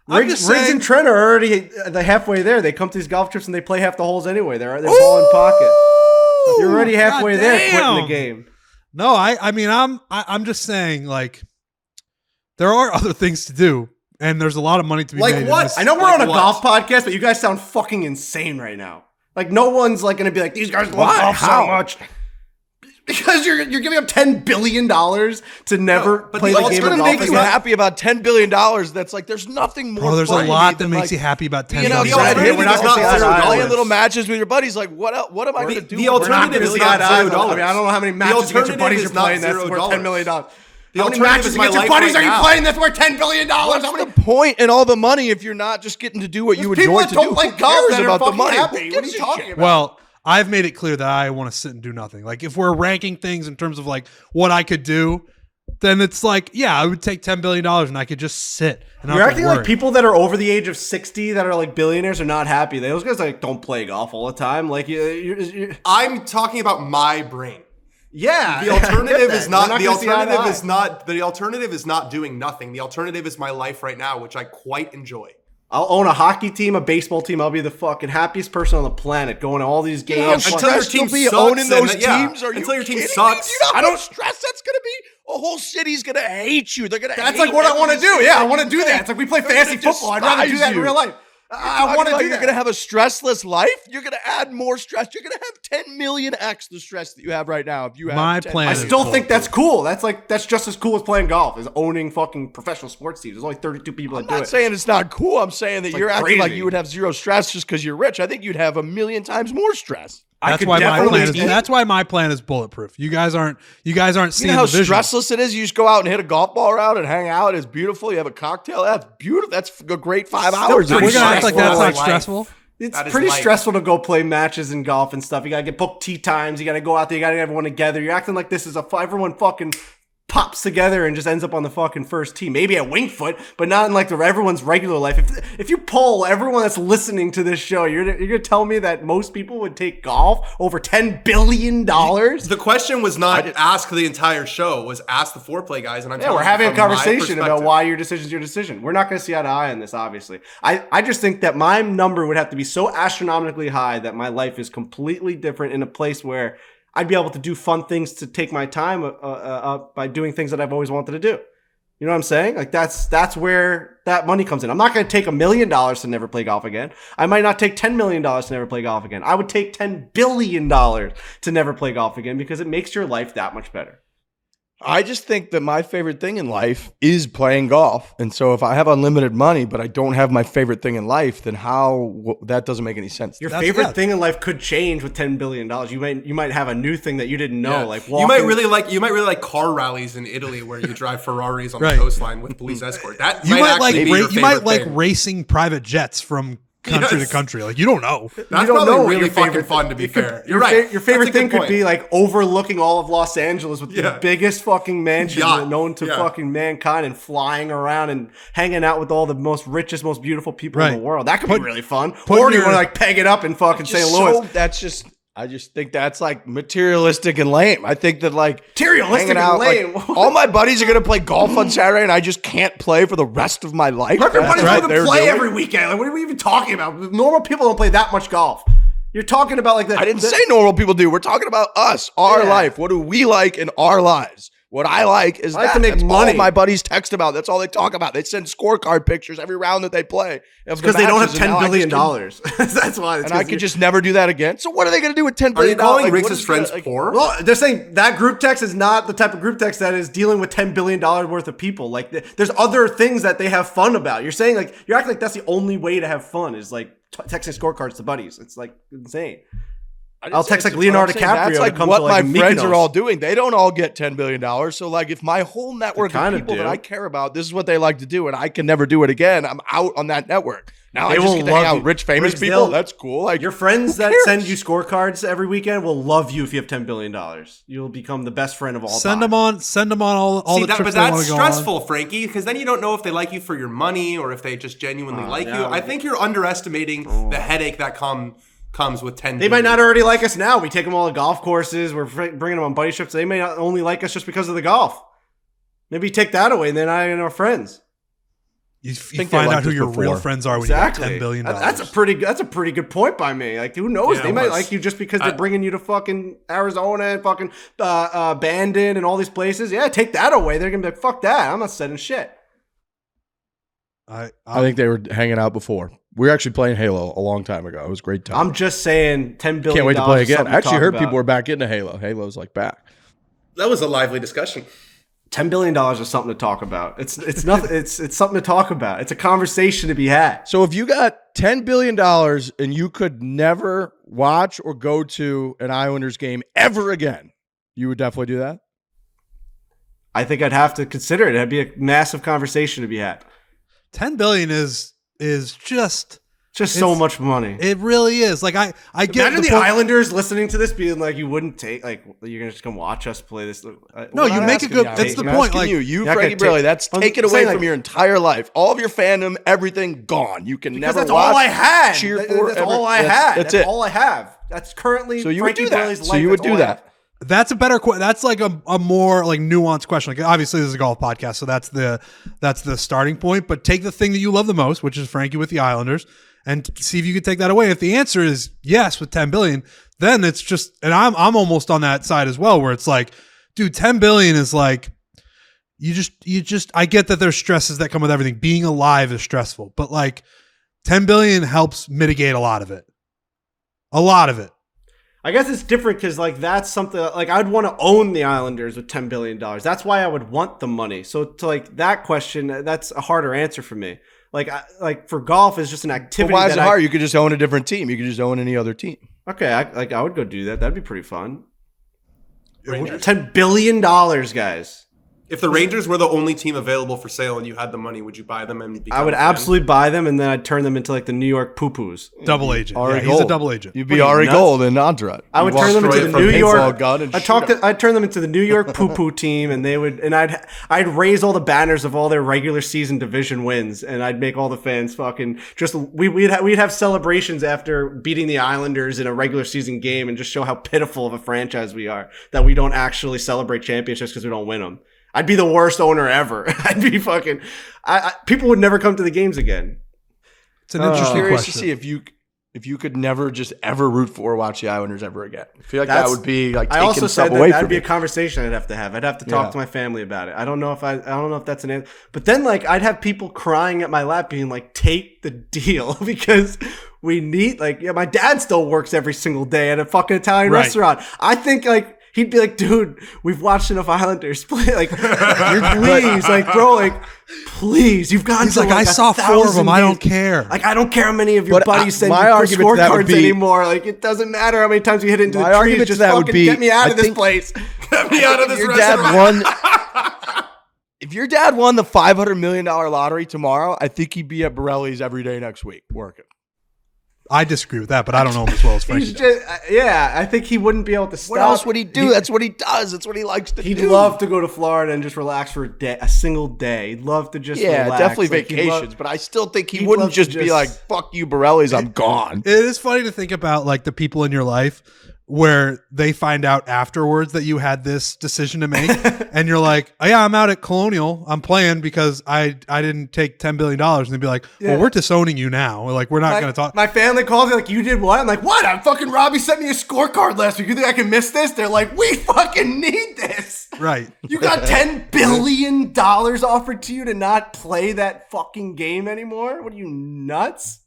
Riggs and Trent are already halfway there. They come to these golf trips and they play half the holes anyway. They're ball in pocket. You're already halfway there, quitting the game. No, I mean I'm just saying like there are other things to do, and there's a lot of money to be made. Like what? I know we're on a golf podcast, but you guys sound fucking insane right now. Like no one's like gonna be like these guys love golf so much because you're giving up $10 billion to never play the game of golf. What's going to make you happy about $10 billion? That's like there's nothing more. Oh, there's a lot that makes you happy about $10 billion. We're not playing little matches with your buddies. Like what else? What am I going to do? The alternative is not $0. I mean, I don't know how many matches against your buddies you're playing that's worth $10 million. How many matches against your buddies are you playing that's worth $10 billion? What's the point in all the money if you're not just getting to do what you enjoy to do? People don't like golf that are fucking happy. What are you talking about? Well, I've made it clear that I want to sit and do nothing. Like if we're ranking things in terms of like what I could do, then it's like, yeah, I would take $10 billion and I could just sit. And you're acting like people that are over the age of 60 that are like billionaires are not happy. Those guys like don't play golf all the time. Like you're I'm talking about my brain. Yeah. The alternative is not the alternative is not the alternative is not doing nothing. The alternative is my life right now, which I quite enjoy. I'll own a hockey team, a baseball team. I'll be the fucking happiest person on the planet going to all these games. Until your team sucks. Owning those teams? Until your team sucks. I don't stress. That's going to be a whole city's going to hate you. They're going to. That's like what I want to do. Yeah, I want to do that. It's like we play fantasy football. I'd rather do that in real life. I want to do that. You're going to have a stressless life. You're going to add more stress. You're going to have 10 million x the stress that you have right now. If you have my plan, I still think that's cool. That's just as cool as playing golf. Is owning fucking professional sports teams. There's only 32 people that do it. I'm not saying it's not cool. I'm saying that you're acting like you would have zero stress just because you're rich. I think you'd have 1,000,000 times more stress. That's why my plan is bulletproof. You guys aren't seeing how the vision. stressless it is. You just go out and hit a golf ball around and hang out. It's beautiful. You have a cocktail. That's beautiful. That's a great 5 hours. We're gonna act like that's not stressful. It's pretty stressful to go play matches in golf and stuff. You gotta get booked tee times. You gotta go out there. You gotta get everyone together. You're acting like this is everyone fucking pops together and just ends up on the fucking first tee. Maybe at Winged Foot, but not in like everyone's regular life. If you poll everyone that's listening to this show, you're gonna tell me that most people would take golf over $10 billion? The question was not ask the entire show, was ask the foreplay guys, and we're having a conversation about why your decision's your decision. We're not going to see eye to eye on this, obviously. I just think that my number would have to be so astronomically high that my life is completely different in a place where I'd be able to do fun things to take my time by doing things that I've always wanted to do. You know what I'm saying? Like that's where that money comes in. I'm not going to take $1 million to never play golf again. I might not take $10 million to never play golf again. I would take $10 billion to never play golf again because it makes your life that much better. I just think that my favorite thing in life is playing golf. And so if I have unlimited money, but I don't have my favorite thing in life, then that doesn't make any sense. Your favorite thing in life could change with $10 billion. You might have a new thing that you didn't know. Yeah. Like you might really like car rallies in Italy where you drive Ferraris on the coastline with police escort. That you might like racing private jets from country to country. Like, you don't know. That's probably really fucking fun, to be fair. You're right. Your favorite thing could be like overlooking all of Los Angeles with the biggest fucking mansion known to fucking mankind and flying around and hanging out with all the most richest, most beautiful people in the world. That could be really fun. Or do you want to like peg it up in fucking St. Louis? I just think that's like materialistic and lame. I think that like materialistic and lame. Like, all my buddies are going to play golf on Saturday and I just can't play for the rest of my life. Everybody's going to play every weekend. Like, what are we even talking about? Normal people don't play that much golf. You're talking about like that. I didn't say normal people do. We're talking about us, our life. What do we like in our lives? What I like is to make money. All my buddies text about. That's all they talk about. They send scorecard pictures every round that they play. Because they don't have $10 billion. That's why. And I could just never do that again. So what are they going to do with $10 billion? Are you calling Rick's friends poor? Well, they're saying that group text is not the type of group text that is dealing with $10 billion worth of people. Like there's other things that they have fun about. You're saying like you're acting like that's the only way to have fun is like texting scorecards to buddies. It's like insane. I'll text like Leonardo DiCaprio. That's like what my friends are all doing. They don't all get $10 billion. So like if my whole network of people that I care about, this is what they like to do and I can never do it again, I'm out on that network. Now I just get to hang out with rich, famous people. That's cool. Like your friends that send you scorecards every weekend will love you if you have $10 billion. You'll become the best friend of all time. Send them on all the trips but that's stressful, Frankie, because then you don't know if they like you for your money or if they just genuinely like you. I think you're underestimating the headache that comes with 10. They might not already like us now. We take them all to golf courses. We're bringing them on buddy trips. They may not only like us just because of the golf. Maybe take that away, and then I and our friends. You find out who your real friends are when you have $10 billion. That's a pretty good point by me. Like, who knows? They might like you just because they're bringing you to fucking Arizona and fucking Bandon and all these places. Yeah, take that away. They're gonna be like, fuck that. I'm not sending shit. I think they were hanging out before. We were actually playing Halo a long time ago. It was a great time. I'm just saying, $10 billion. Can't wait to play again. I actually heard people were back into Halo. Halo's like back. That was a lively discussion. $10 billion is something to talk about. It's nothing. It's something to talk about. It's a conversation to be had. So if you got $10 billion and you could never watch or go to an Islanders game ever again, you would definitely do that? I think I'd have to consider it. It'd be a massive conversation to be had. $10 billion is just so much money. It really is. Like I get imagine the Islanders listening to this being like, you wouldn't take, like, you're gonna just come watch us play this. No, you make a good. That's the point. Like you Frankie Briley, that's taken away from your entire life. All of your fandom, everything gone. You can never. That's all I had. Cheer for. That's all I had. That's it. All I have. That's currently. So you would do that. So you would do that. That's a better question. That's like a more like nuanced question. Like obviously this is a golf podcast, so that's the starting point. But take the thing that you love the most, which is Frankie with the Islanders, and see if you could take that away. If the answer is yes with $10 billion, then it's just, and I'm almost on that side as well, where it's like, dude, $10 billion is like, you just I get that there's stresses that come with everything. Being alive is stressful, but like $10 billion helps mitigate a lot of it. A lot of it. I guess it's different because like that's something like I'd want to own the Islanders with $10 billion. That's why I would want the money. So to like that question, that's a harder answer for me. Like for golf is just an activity. But why is it hard? You could just own a different team. You could just own any other team. Okay, I would go do that. That'd be pretty fun. $10 billion, guys. If the Rangers were the only team available for sale and you had the money, would you buy them and become I would a fan? absolutely buy them, and then I'd turn them into like the New York poo-poos. Double agent. Ari Yeah, he's Gold. a double agent. You'd be What are you, Ari nuts? Gold in Entourage. I would walk turn them into straight the from New paintball York. gun and I'd turn them into the New York poo-poo team, and I'd raise all the banners of all their regular season division wins, and I'd make all the fans fucking just we'd have celebrations after beating the Islanders in a regular season game, and just show how pitiful of a franchise we are that we don't actually celebrate championships because we don't win them. I'd be the worst owner ever. I'd be fucking. People would never come to the games again. It's an interesting Curious question. to see if you could never just ever root for or watch the Islanders ever again. I feel like that That's- would be like I taking also stuff said away that'd from be a you. conversation I'd have to have. I'd have to talk Yeah. to my family about it. I don't know if that's an answer. But then like I'd have people crying at my lap being like, take the deal because we need my dad still works every single day at a fucking Italian Right. restaurant. I think like he'd be like, dude, we've watched enough Islanders play. Like, please, like, bro, like, please, you've gotten He's to like, I saw 4 of 1,000 them. I don't games. care. Like, I don't care how many of your But, buddies send my you argument to that would scorecards be- anymore. Like, it doesn't matter how many times you hit into My the argument trees. to Just that would fucking be, get me out I of this think- place. Get me out of this Your restaurant. If your dad won the $500 million lottery tomorrow, I think he'd be at Borelli's every day next week working. I disagree with that, but I don't know him as well as Frankie He's does. just, I think he wouldn't be able to stop. What else would he do? That's what he does. That's what he likes to He'd do. love to go to Florida and just relax for a single day. He'd love to just relax. definitely Like, he'd vacations, love- but I still think he he'd wouldn't love to just be like, fuck you, Borelli's, I'm gone. It is funny to think about like the people in your life where they find out afterwards that you had this decision to make and you're like, oh, yeah, I'm out at Colonial. I'm playing because I didn't take $10 billion. And they'd be like, well, we're disowning you now. Like, we're not going to talk. My family calls me like, you did what? I'm like, what? I'm fucking Robbie sent me a scorecard last week. You think I can miss this? They're like, we fucking need this. Right. You got $10 billion offered to you to not play that fucking game anymore? What are you, nuts?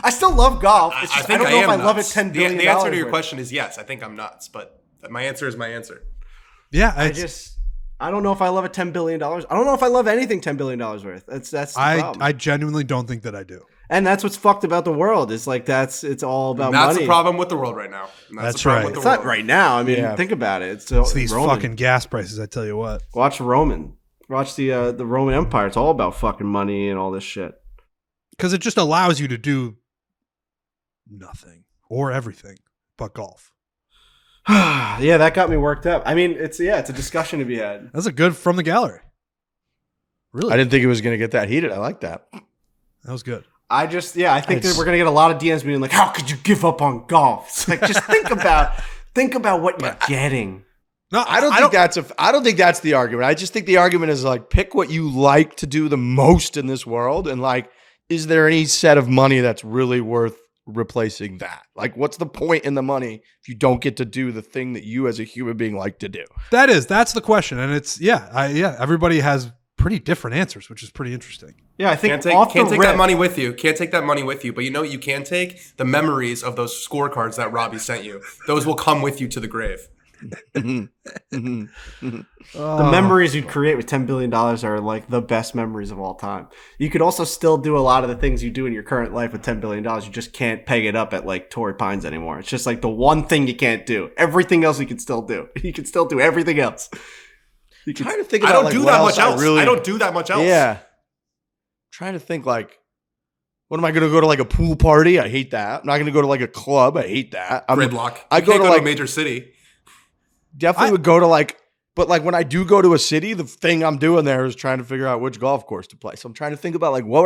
I still love golf. It's just, I don't know if I love it $10 billion. The answer to your question is yes. I think I'm nuts, but my answer is my answer. Yeah. I don't know if I love it $10 billion. I don't know if I love anything $10 billion worth. That's the problem. I genuinely don't think that I do. And that's what's fucked about the world. It's like it's all about And that's money. the problem with the world right now. And That's the problem right. with the It's not world. right now. I mean, Yeah. think about it. It's these Roman. fucking gas prices, I tell you what. Watch Roman. Watch the Roman Empire. It's all about fucking money and all this shit. Because it just allows you to do nothing or everything but golf. Yeah, that got me worked up. I mean, it's a discussion to be had. That's a good from the gallery. Really? I didn't think it was going to get that heated. I like that. That was good. I think that we're gonna get a lot of DMs being like, "How could you give up on golf?" It's like, just think about what you're getting. No, I don't think that's the argument. I just think the argument is like, pick what you like to do the most in this world, and like, is there any set of money that's really worth replacing that? Like, what's the point in the money if you don't get to do the thing that you as a human being like to do? That's the question, and it's everybody has pretty different answers, which is pretty interesting. Yeah, I think Can't take that money with you. Can't take that money with you. But you know what you can take? The memories of those scorecards that Robbie sent you. Those will come with you to the grave. The memories you'd create with $10 billion are like the best memories of all time. You could also still do a lot of the things you do in your current life with $10 billion. You just can't peg it up at like Torrey Pines anymore. It's just like the one thing you can't do. Everything else you can still do. You can still do everything else. Trying to think I about don't like, do what that else much else. really- I don't do that much else. Yeah. Trying to think like, what am I going to go to like a pool party? I hate that. I'm not going to go to like a club. I hate that. Gridlock. I You go can't to go like a major city. definitely would go to like, but like when I do go to a city, the thing I'm doing there is trying to figure out which golf course to play. So I'm trying to think about like what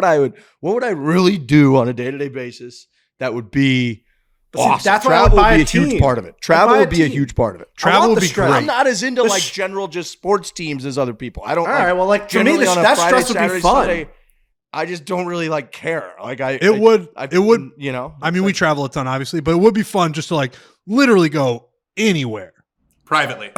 would I really do on a day-to-day basis that would be But see, awesome. that's why I would Travel buy would be a a huge team. part of it. I'd Travel buy a would be a team. huge part of it. Travel want would the be stress. great. I'm not as into The like sh- general just sports teams as other people. I don't. All right, well, like to me, generally on a that Friday, stress would be Saturday, fun. Sunday, I just don't really like care. Like It would, you know. I mean, we travel a ton, obviously, but it would be fun just to like literally go anywhere Privately.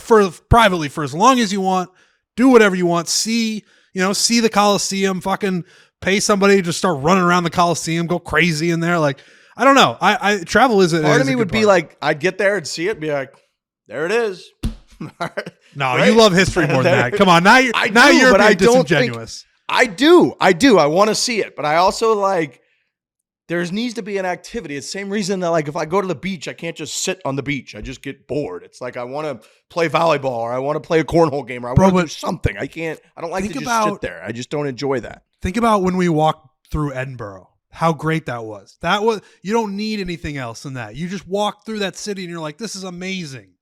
privately for as long as you want, do whatever you want, see the Coliseum, fucking pay somebody to just start running around the Coliseum, go crazy in there. Like, I don't know. I travel is Part of me would be like, I'd get there and see it, and be like, there it is. no, Right? you love history more than that. Come on, now you're I now do, you're but being I don't think- disingenuous. I do. I want to see it, but I also like there needs to be an activity. It's the same reason that, like, if I go to the beach, I can't just sit on the beach. I just get bored. It's like I want to play volleyball, or I want to play a cornhole game, or I want to do something. I don't like to just sit there. I just don't enjoy that. Think about when we walked through Edinburgh. How great that was. You don't need anything else than that. You just walk through that city and you're like, this is amazing.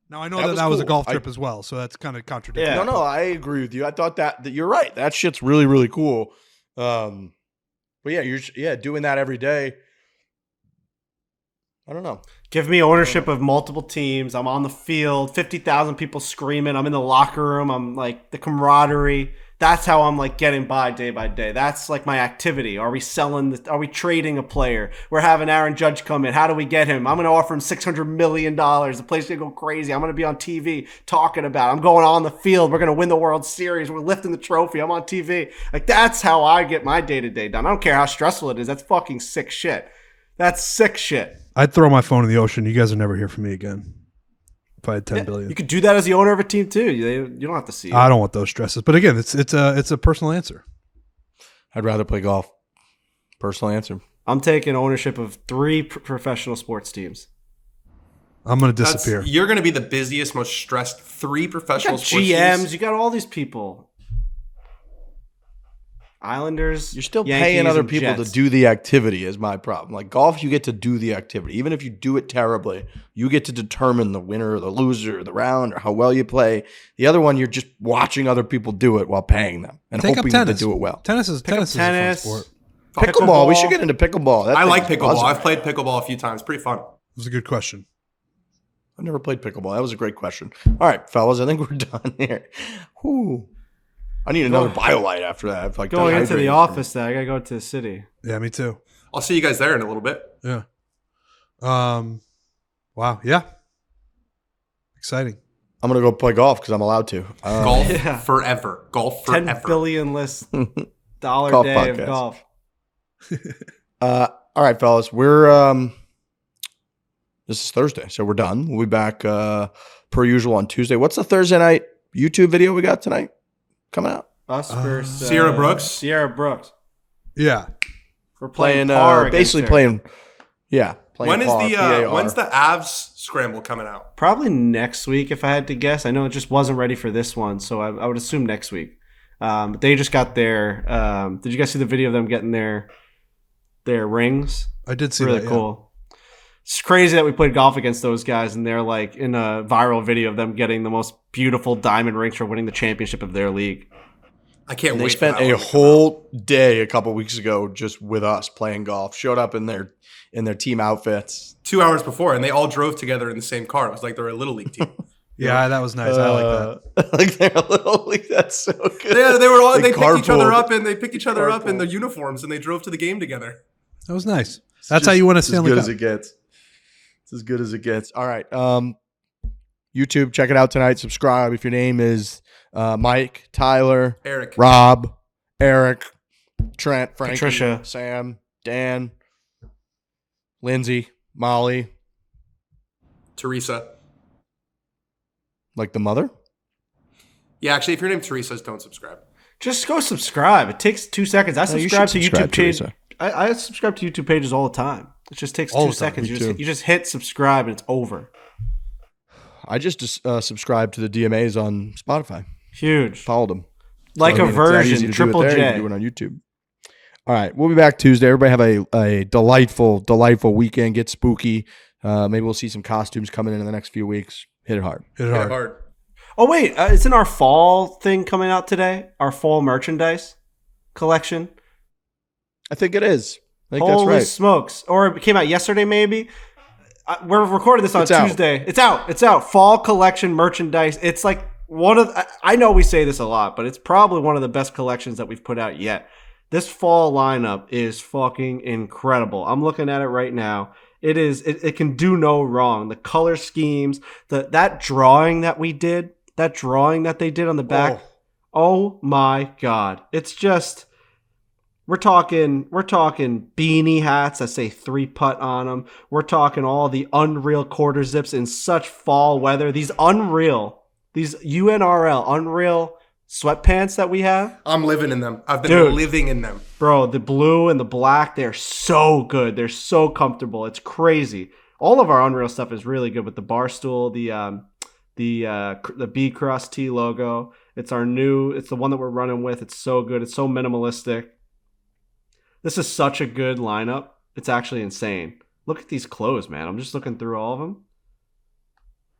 Now, I know that was a golf trip as well, so that's kind of contradictory. Yeah. No, I agree with you. I thought that you're right. That shit's really, really cool. But yeah, you're doing that every day. I don't know. Give me ownership of multiple teams. I'm on the field, 50,000 people screaming. I'm in the locker room. I'm like the camaraderie. That's how I'm like getting by day. That's like my activity. Are we trading a player? We're having Aaron Judge come in. How do we get him? I'm going to offer him $600 million. The place going to go crazy. I'm going to be on TV talking about it. I'm going on the field. We're going to win the World Series. We're lifting the trophy. I'm on TV. Like, that's how I get my day-to-day done. I don't care how stressful it is. That's fucking sick shit. That's sick shit. I'd throw my phone in the ocean. You guys would never hear from me again. If I had $10 billion. You could do that as the owner of a team too. You don't have to see it. I don't want those stresses. But again, it's a personal answer. I'd rather play golf. Personal answer. I'm taking ownership of 3 professional sports teams. I'm going to disappear. You're going to be the busiest, most stressed 3 professional sports GMs. teams. You got all these people. Islanders. You're still Yankees, paying other and people Jets. to do the activity is my problem. Like golf, you get to do the activity. Even if you do it terribly, you get to determine the winner or the loser or the round or how well you play. The other one, you're just watching other people do it while paying them and hoping that they do it well. Tennis is a fun sport. Pickleball. We should get into pickleball. I like pickleball. I've played pickleball a few times. Pretty fun. It was a good question. I've never played pickleball. That was a great question. All right, fellas, I think we're done here. Whew. I need another BioLite after that. Like going into the office, though, I gotta go to the city. Yeah, me too. I'll see you guys there in a little bit. Yeah. Wow. Yeah. Exciting. I'm gonna go play golf because I'm allowed to. Golf forever. Golf forever. $10 billion list dollar Golf day podcast. of golf. All right, fellas, we're this is Thursday, so we're done. We'll be back per usual on Tuesday. What's the Thursday night YouTube video we got tonight coming out? Us versus Sierra Brooks. Sierra Brooks. Yeah. We're playing basically playing. Yeah. When is par, when's the Avs scramble coming out? Probably next week, if I had to guess. I know it just wasn't ready for this one, so I would assume next week. But they just got their. Did you guys see the video of them getting their rings? I did see really that. Cool. It's crazy that we played golf against those guys, and they're like in a viral video of them getting the most beautiful diamond rings for winning the championship of their league. I can't wait. They spent a whole day a couple weeks ago just with us playing golf. Showed up in their team outfits 2 hours before, and they all drove together in the same car. It was like they're a little league team. Yeah, that was nice. I like that. Like they're a little league. That's so good. Yeah, they were all. They picked each other carpooled. up in their uniforms, and they drove to the game together. That was nice. That's how you win a Stanley Cup. As it gets. It's as good as it gets. All right. YouTube, check it out tonight. Subscribe if your name is Mike, Tyler, Eric, Rob, Eric, Trent, Frankie, Patricia, Sam, Dan, Lindsay, Molly, Teresa. Like the mother? Yeah, actually, if your name's Teresa, don't subscribe. Just go subscribe. It takes 2 seconds. I subscribe to YouTube page. I subscribe to YouTube pages all the time. It just takes 2 seconds. You just hit subscribe and it's over. I just subscribed to the DMAs on Spotify. Huge. Followed them. Like a version, Triple J. You can do it on YouTube. All right, we'll be back Tuesday. Everybody have a delightful, delightful weekend. Get spooky. Maybe we'll see some costumes coming in the next few weeks. Hit it hard. Hit it hard. Oh, wait. Isn't our fall thing coming out today? Our fall merchandise collection? I think it is. I think Holy that's right. smokes. Or it came out yesterday, maybe. We're recording this on Tuesday. It's out. It's out. Fall collection merchandise. It's like one of I know we say this a lot, but it's probably one of the best collections that we've put out yet. This fall lineup is fucking incredible. I'm looking at it right now. It is. It can do no wrong. The color schemes, that drawing that we did, that drawing that they did on the back. Oh my God. It's just. We're talking beanie hats that say 3-putt on them. We're talking all the unreal quarter zips in such fall weather. These UNRL, Unreal sweatpants that we have. I'm living in them. I've been living in them. Bro, the blue and the black, they're so good. They're so comfortable. It's crazy. All of our Unreal stuff is really good with the Barstool, the B Cross T logo. It's the one that we're running with. It's so good. It's so minimalistic. This is such a good lineup. It's actually insane. Look at these clothes, man. I'm just looking through all of them.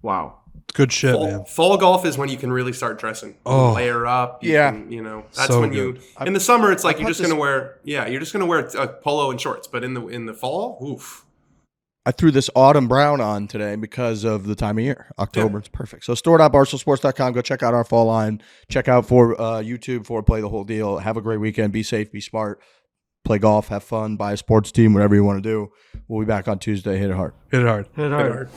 Wow. Good shit, man. Fall golf is when you can really start dressing. You layer up. That's So when good. in the summer, it's like you're just going to wear a polo and shorts. But in the fall, oof. I threw this autumn brown on today because of the time of year. October, It's perfect. So store.barstoolsports.com. Go check out our fall line. Check out for YouTube for Play the Whole Deal. Have a great weekend. Be safe. Be smart. Play golf. Have fun. Buy a sports team. Whatever you want to do. We'll be back on Tuesday. Hit it hard. Hit it hard. Hit hard.